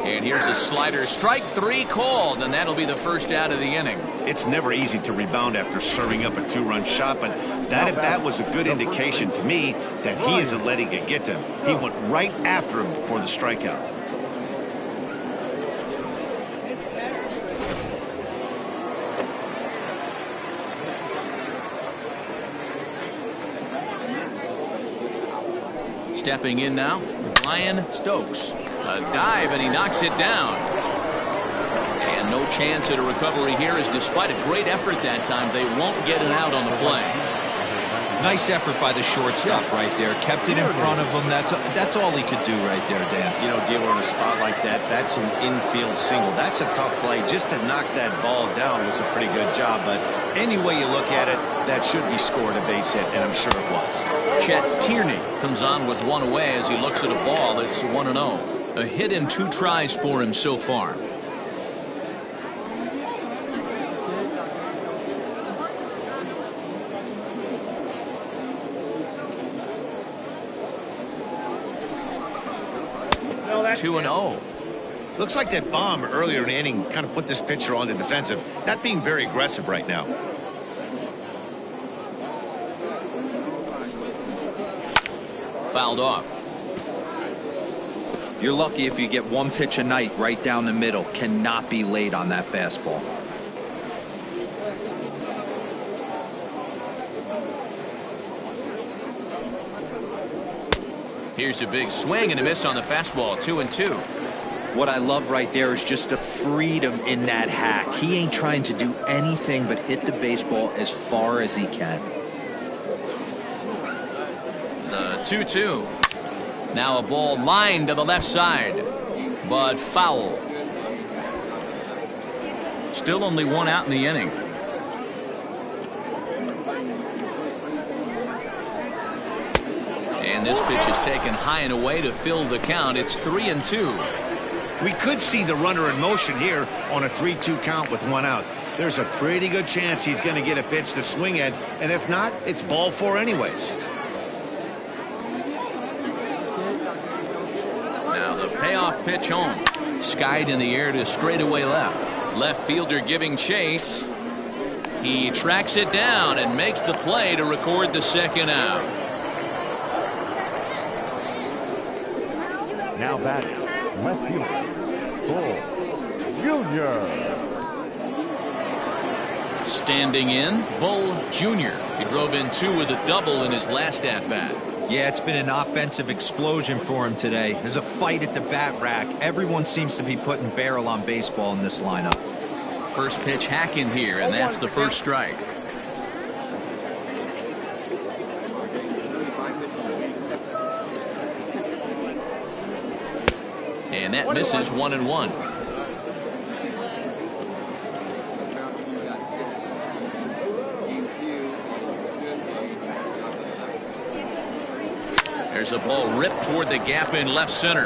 And here's a slider. Strike 3 called, and that'll be the first out of the inning. It's never easy to rebound after serving up a 2-run shot, but that at bat was a good indication to me that he isn't letting it get to him. He went right after him for the strikeout. Stepping in now, Ryan Stokes. A dive, and he knocks it down. And no chance at a recovery here, as despite a great effort that time, they won't get an out on the play. Nice effort by the shortstop right there. Kept it in front of him. That's all he could do right there, Dan. You know, Dealer, in a spot like that, that's an infield single. That's a tough play. Just to knock that ball down was a pretty good job. But any way you look at it, that should be scored a base hit, and I'm sure it was. Chet Tierney comes on with 1 away as he looks at a ball. It's 1-0. A hit in 2 tries for him so far. No, that's 2-0. Looks like that bomb earlier in the inning kind of put this pitcher on the defensive. Not being very aggressive right now. Fouled off. You're lucky if you get 1 pitch a night right down the middle. Cannot be late on that fastball. Here's a big swing and a miss on the fastball. 2-2. What I love right there is just the freedom in that hack. He ain't trying to do anything but hit the baseball as far as he can. The 2-2. Now a ball lined to the left side, but foul. Still only 1 out in the inning. And this pitch is taken high and away to fill the count. It's 3-2. We could see the runner in motion here on a 3-2 count with 1 out. There's a pretty good chance he's going to get a pitch to swing at, and if not, it's ball 4 anyways. Now the payoff pitch home. Skied in the air to straightaway left. Left fielder giving chase. He tracks it down and makes the play to record the second out. Now batting, left fielder, Bull Jr. Standing in, Bull Jr. He drove in 2 with a double in his last at-bat. Yeah, it's been an offensive explosion for him today. There's a fight at the bat rack. Everyone seems to be putting barrel on baseball in this lineup. First pitch hacking here, and that's the first strike. And that misses 1-1. There's a ball ripped toward the gap in left center.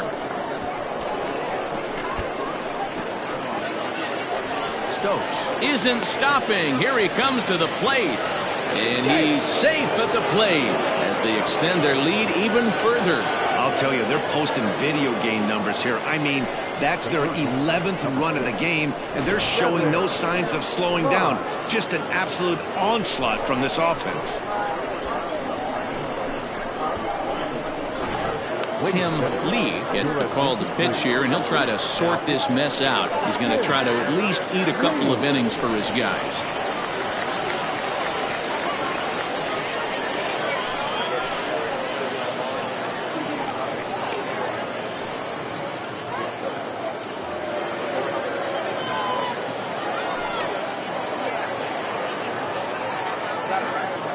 Stokes isn't stopping. Here he comes to the plate. And he's safe at the plate as they extend their lead even further. I'll tell you, they're posting video game numbers here. I mean, that's their 11th run of the game, and they're showing no signs of slowing down. Just an absolute onslaught from this offense. Tim Lee gets the call to pitch here, and he'll try to sort this mess out. He's going to try to at least eat a couple of innings for his guys.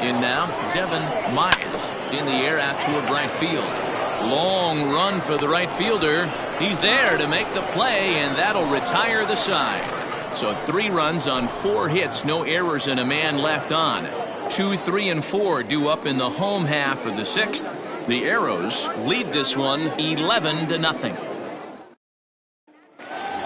In now, Devin Myers in the air out toward right field. Long run for the right fielder. He's there to make the play, and that'll retire the side. So 3 runs on 4 hits, no errors, and a man left on. 2, 3, and 4 due up in the home half of the 6th. The Arrows lead this one 11-0.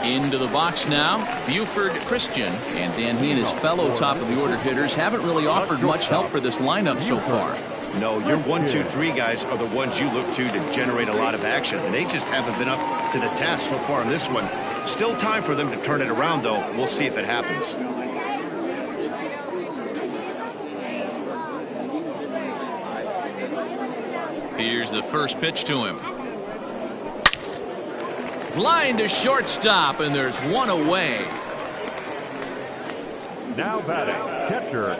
Into the box now, Buford Christian, and then he and his fellow top of the order hitters haven't really offered much help for this lineup so far. No, your 1, 2, 3 guys are the ones you look to generate a lot of action, and they just haven't been up to the task so far in this one. Still time for them to turn it around, though. We'll see if it happens. Here's the first pitch to him. Line to shortstop, and there's one away. Now batting, catcher,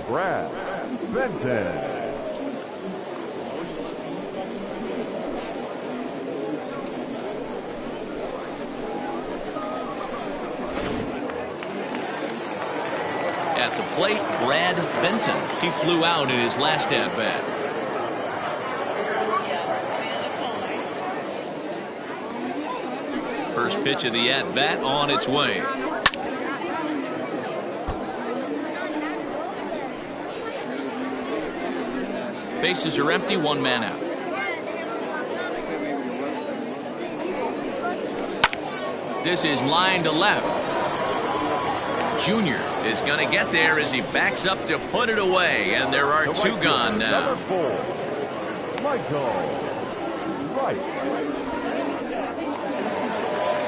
Brad Benton. At the plate, Brad Benton. He flew out in his last at-bat. First pitch of the at-bat on its way. Bases are empty, 1 man out. This is line to left. Junior is going to get there as he backs up to put it away, and there are 2 gone now.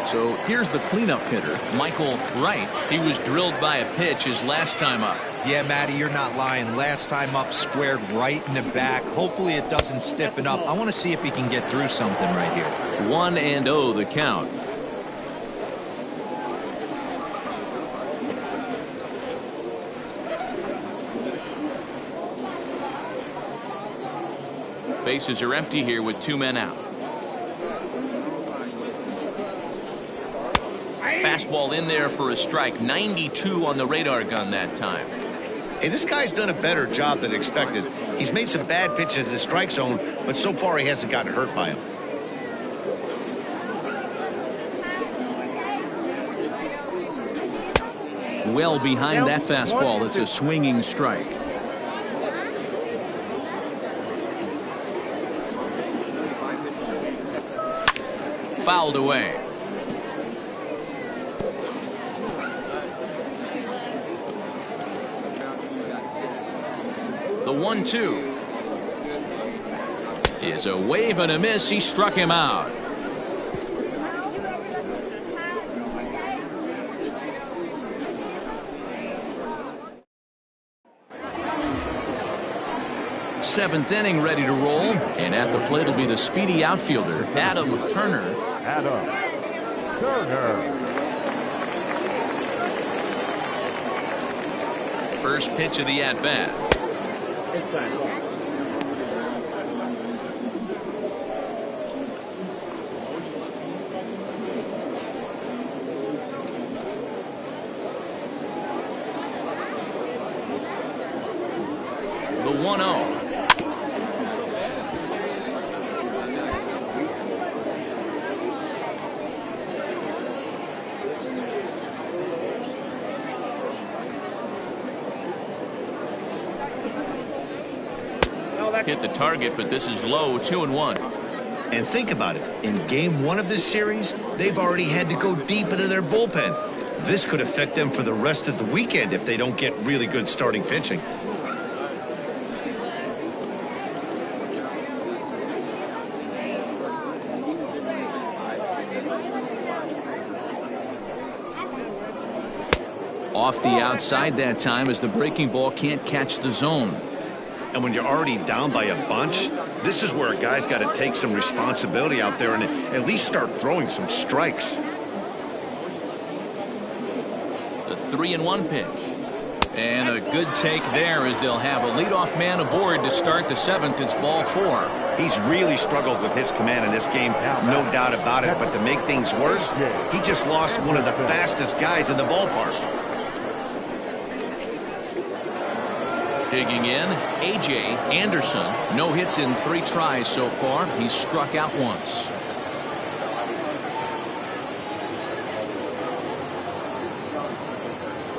So here's the cleanup hitter, Michael Wright. He was drilled by a pitch his last time up. Yeah, Matty, you're not lying. Last time up, squared right in the back. Hopefully it doesn't stiffen up. I want to see if he can get through something right here. 1-0 the count. Bases are empty here with 2 men out. Fastball in there for a strike. 92 on the radar gun that time. Hey, this guy's done a better job than expected. He's made some bad pitches in the strike zone, but so far he hasn't gotten hurt by him. Well behind that fastball. It's a swinging strike. Fouled away. The 1-2 is a wave and a miss. He struck him out. Seventh inning ready to roll, and at the plate will be the speedy outfielder Adam Turner. First pitch of the at-bat. The 1-0. Hit the target, but this is low. 2-1. And think about it. In game 1 of this series, they've already had to go deep into their bullpen. This could affect them for the rest of the weekend if they don't get really good starting pitching. Off the outside that time as the breaking ball can't catch the zone. And when you're already down by a bunch, this is where a guy's got to take some responsibility out there and at least start throwing some strikes. The 3-1 pitch. And a good take there as they'll have a leadoff man aboard to start the 7th. It's ball 4. He's really struggled with his command in this game, no doubt about it. But to make things worse, he just lost one of the fastest guys in the ballpark. Digging in, A.J. Anderson. No hits in 3 tries so far. He's struck out once.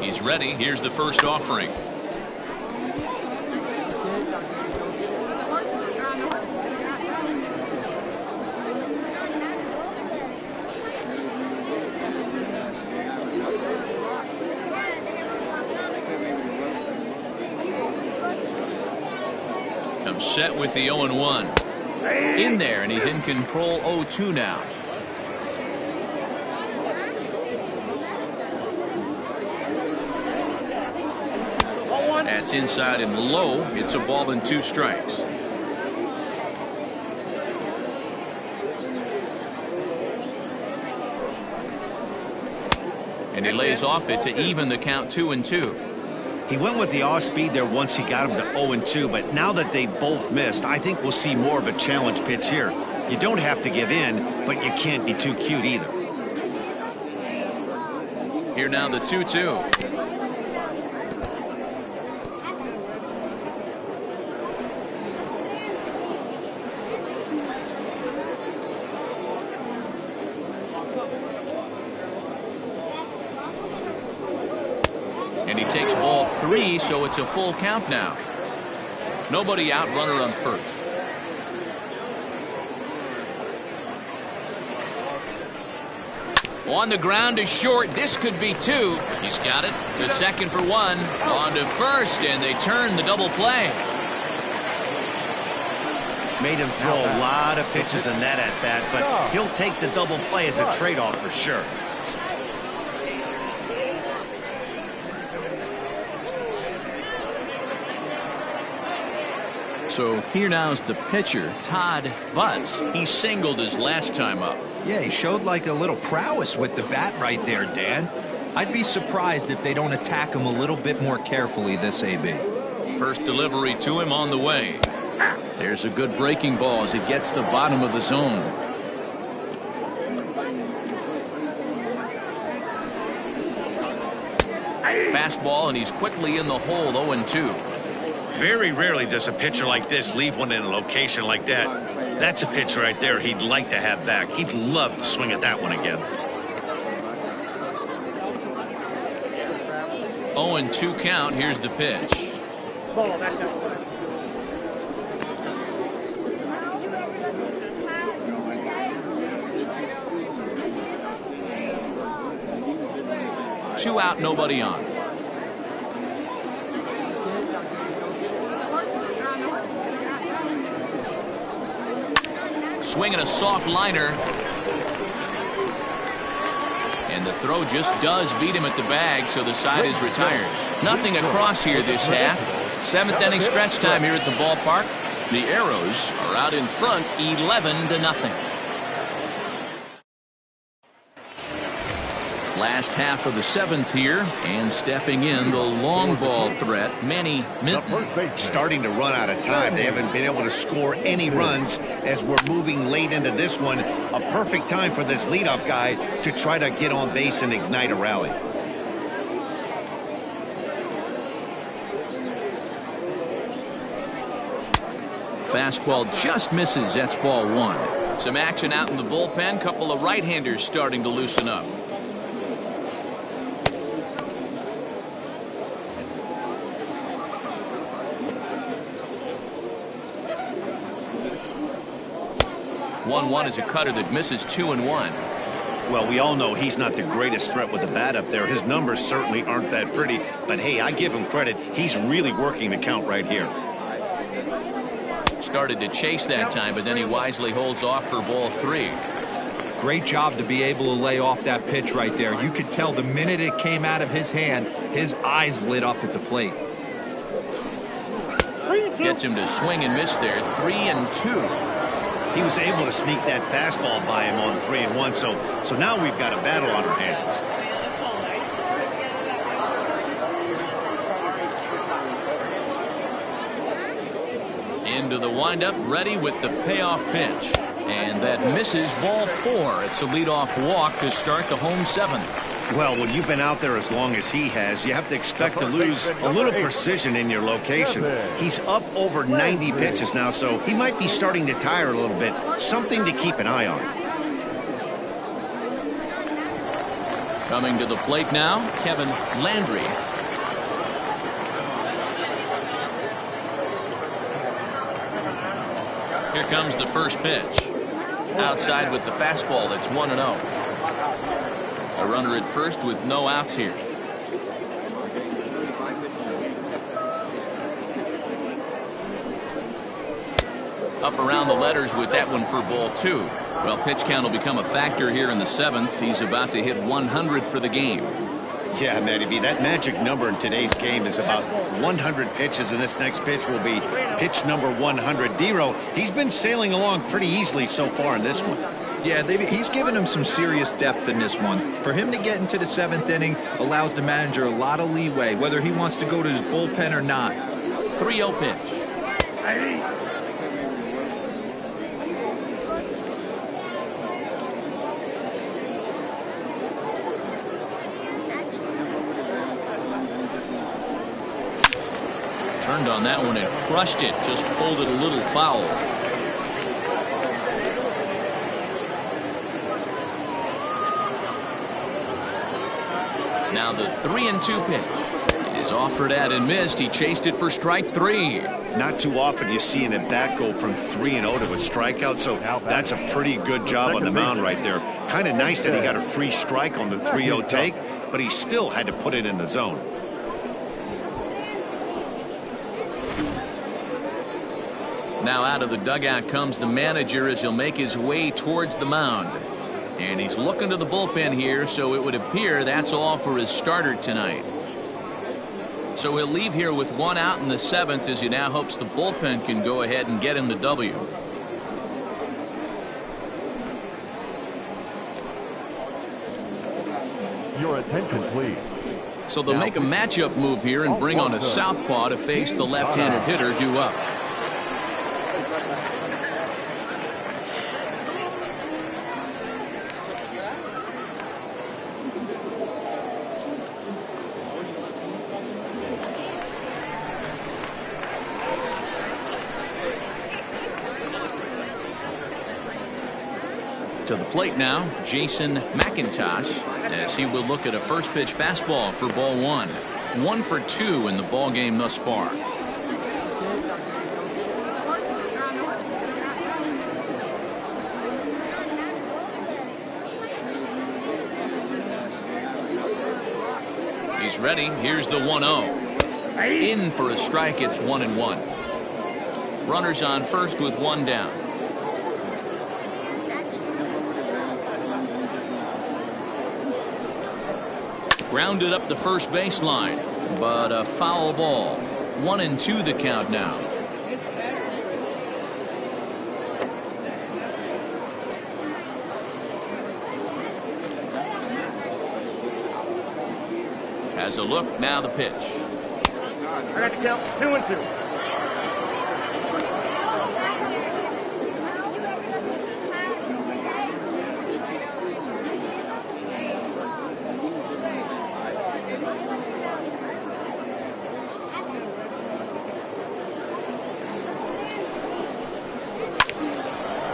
He's ready. Here's the first offering. Comes set with the 0-1. In there, and he's in control. 0-2 now. That's inside and low. It's a ball and 2 strikes. And he lays off it to even the count 2-2. He went with the off speed there once he got him to 0-2, but now that they both missed, I think we'll see more of a challenge pitch here. You don't have to give in, but you can't be too cute either. Here now the 2-2. And he takes ball 3, so it's a full count now. Nobody out, runner on first. On the ground is short. This could be 2. He's got it. To second for 1. On to first, and they turn the double play. Made him throw a lot of pitches in that at bat, but he'll take the double play as a trade-off for sure. So here now's the pitcher, Todd Butts. He singled his last time up. Yeah, he showed like a little prowess with the bat right there, Dan. I'd be surprised if they don't attack him a little bit more carefully this AB. First delivery to him on the way. There's a good breaking ball as it gets the bottom of the zone. Fastball, and he's quickly in the hole. 0-2. Very rarely does a pitcher like this leave one in a location like that. That's a pitch right there he'd like to have back. He'd love to swing at that one again. 0-2 count. Here's the pitch. Ball, that's up. 2 out, nobody on. Swinging a soft liner. And the throw just does beat him at the bag, so the side is retired. Nothing across here this half. 7th inning stretch time here at the ballpark. The Arrows are out in front 11-0. Last half of the 7th here, and stepping in the long ball threat, Manny Minton. Starting to run out of time. They haven't been able to score any runs as we're moving late into this one. A perfect time for this leadoff guy to try to get on base and ignite a rally. Fastball just misses. That's ball 1. Some action out in the bullpen. Couple of right-handers starting to loosen up. One is a cutter that misses 2-1. Well, we all know he's not the greatest threat with the bat up there. His numbers certainly aren't that pretty. But, hey, I give him credit. He's really working the count right here. Started to chase that time, but then he wisely holds off for ball 3. Great job to be able to lay off that pitch right there. You could tell the minute it came out of his hand, his eyes lit up at the plate. Gets him to swing and miss there. 3-2. He was able to sneak that fastball by him on 3-1. So now we've got a battle on our hands. Into the windup, ready with the payoff pitch. And that misses, ball 4. It's a leadoff walk to start the home 7th. Well, when you've been out there as long as he has, you have to expect to lose a little precision in your location. He's up over 90 pitches now, so he might be starting to tire a little bit. Something to keep an eye on. Coming to the plate now, Kevin Landry. Here comes the first pitch. Outside with the fastball. That's 1-0. A runner at first with no outs here. Up around the letters with that one for ball 2. Well, pitch count will become a factor here in the 7th. He's about to hit 100 for the game. Yeah, Matty B, that magic number in today's game is about 100 pitches, and this next pitch will be pitch number 100. Dero, he's been sailing along pretty easily so far in this one. Yeah, he's given him some serious depth in this one. For him to get into the 7th inning allows the manager a lot of leeway, whether he wants to go to his bullpen or not. 3-0 pitch. Turned on that one and crushed it. Just pulled it a little foul. Now the 3-2 pitch is offered at and missed. He chased it for strike 3. Not too often you see an at-bat go from 3-0 to a strikeout, so that's a pretty good job on the mound right there. Kind of nice that he got a free strike on the 3-0 take, but he still had to put it in the zone. Now out of the dugout comes the manager as he'll make his way towards the mound. And he's looking to the bullpen here, so it would appear that's all for his starter tonight. So he'll leave here with 1 out in the 7th as he now hopes the bullpen can go ahead and get him the W. Your attention, please. So they'll make a matchup move here and bring on a southpaw to face the left-handed hitter due up. To the plate now, Jason McIntosh, as he will look at a first pitch fastball for ball 1. 1 for 2 in the ball game thus far. He's ready. Here's the 1-0. In for a strike. It's 1-1. Runners on first with 1 down. Grounded up the first baseline, but a foul ball. 1-2 the count now. Has a look, now the pitch. I got the count. 2-2.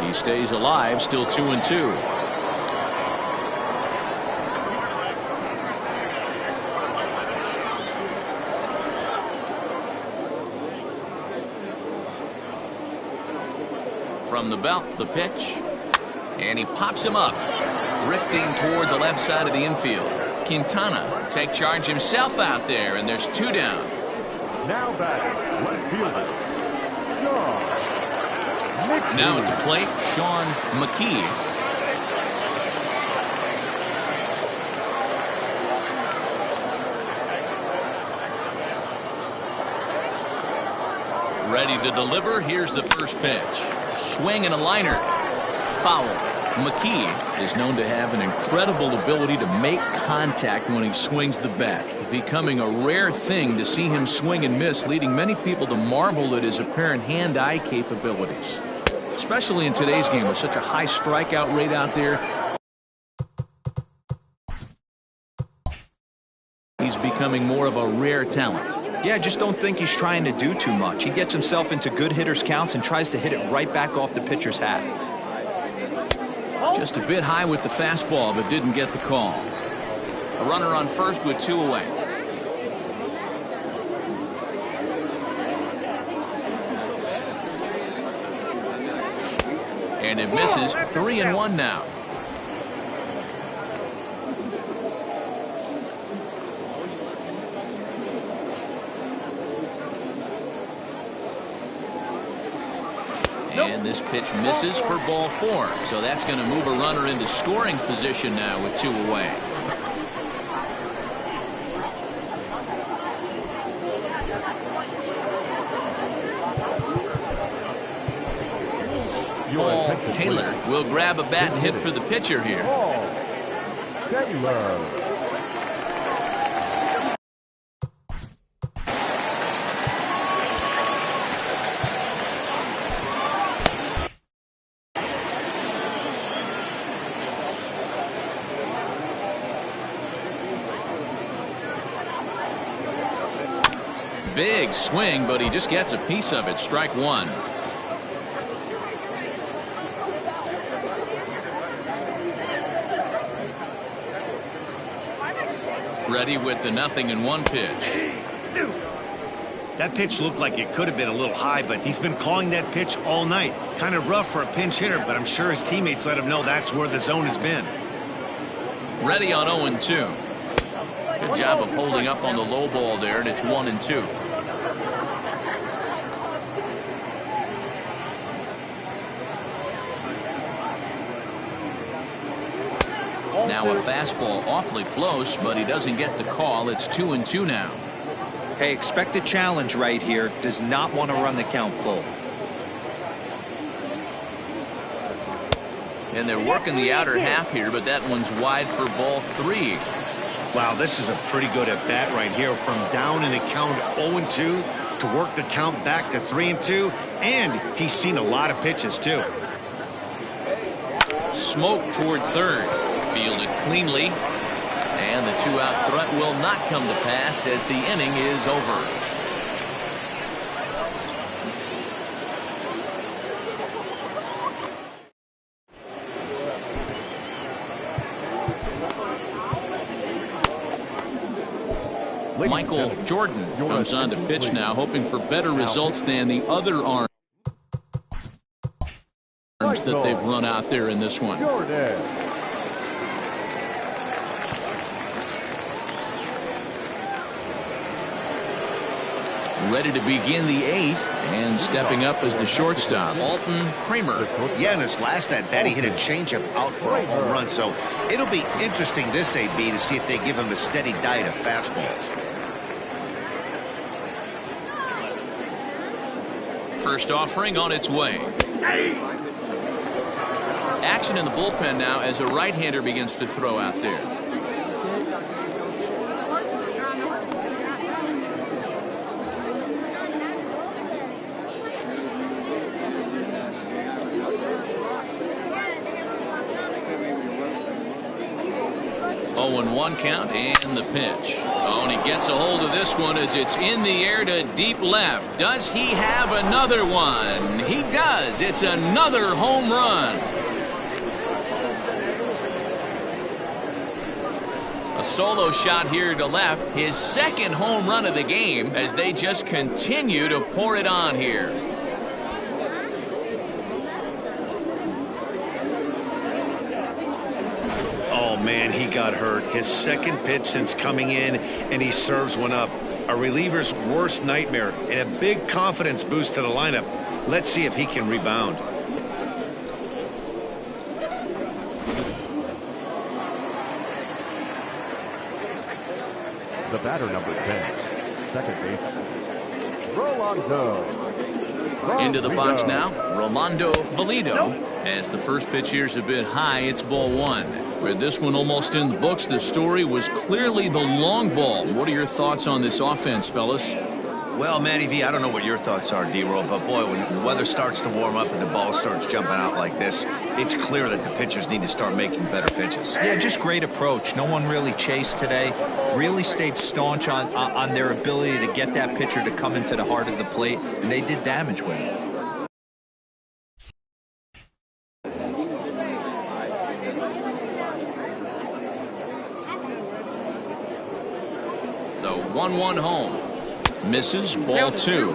He stays alive, still 2-2. From the belt, the pitch, and he pops him up, drifting toward the left side of the infield. Quintana take charge himself out there, and there's 2 down. Now batting, left fielder, Sean. Now at the plate, Sean McKee. Ready to deliver. Here's the first pitch. Swing and a liner. Foul. McKee is known to have an incredible ability to make contact when he swings the bat, becoming a rare thing to see him swing and miss, leading many people to marvel at his apparent hand-eye capabilities, especially in today's game with such a high strikeout rate out there. He's becoming more of a rare talent. Yeah, I just don't think he's trying to do too much. He gets himself into good hitters' counts and tries to hit it right back off the pitcher's hat. Just a bit high with the fastball, but didn't get the call. A runner on first with 2 away. And it misses. 3-1 now. And this pitch misses for ball 4. So that's going to move a runner into scoring position now with 2 away. Taylor will grab a bat and hit for the pitcher here. Taylor. Big swing, but he just gets a piece of it. Strike 1. Ready with the 0-1 pitch. That pitch looked like it could have been a little high, but he's been calling that pitch all night. Kind of rough for a pinch hitter, but I'm sure his teammates let him know that's where the zone has been. Ready on 0-2. Good job of holding up on the low ball there, and it's 1-2. Now a fastball awfully close, but he doesn't get the call. It's 2-2 now. Hey, expect a challenge right here. Does not want to run the count full. And they're working the outer half here, but that one's wide for ball 3. Wow, this is a pretty good at bat right here. From down in the count 0-2 to work the count back to 3-2, and he's seen a lot of pitches too. Smoke toward third. Fielded cleanly. And the 2-out threat will not come to pass as the inning is over. Michael Jordan comes on to pitch now, hoping for better results than the other arms that they've run out there in this one. Ready to begin the 8th, and stepping up as the shortstop, Alton Kramer. Yeah, in his last at bat, he hit a changeup out for a home run, so it'll be interesting this AB to see if they give him a steady diet of fastballs. First offering on its way. Action in the bullpen now as a right-hander begins to throw out there. One count and the pitch. Oh, and he gets a hold of this one as it's in the air to deep left. Does he have another one? He does. It's another home run. A solo shot here to left. His second home run of the game as they just continue to pour it on here. Man, he got hurt. His second pitch since coming in, and he serves one up. A reliever's worst nightmare and a big confidence boost to the lineup. Let's see if he can rebound. The batter, number 10, second baseman, Rolando. Into the box now, Rolando Valido. As the first pitch here's a bit high, it's ball one. With this one almost in the books, the story was clearly the long ball. What are your thoughts on this offense, fellas? Well, Matty V, I don't know what your thoughts are, D-Roll, but boy, when the weather starts to warm up and the ball starts jumping out like this, it's clear that the pitchers need to start making better pitches. Yeah, just great approach. No one really chased today. Really stayed staunch on their ability to get that pitcher to come into the heart of the plate, and they did damage with it. The 1-1 home. Misses, ball two.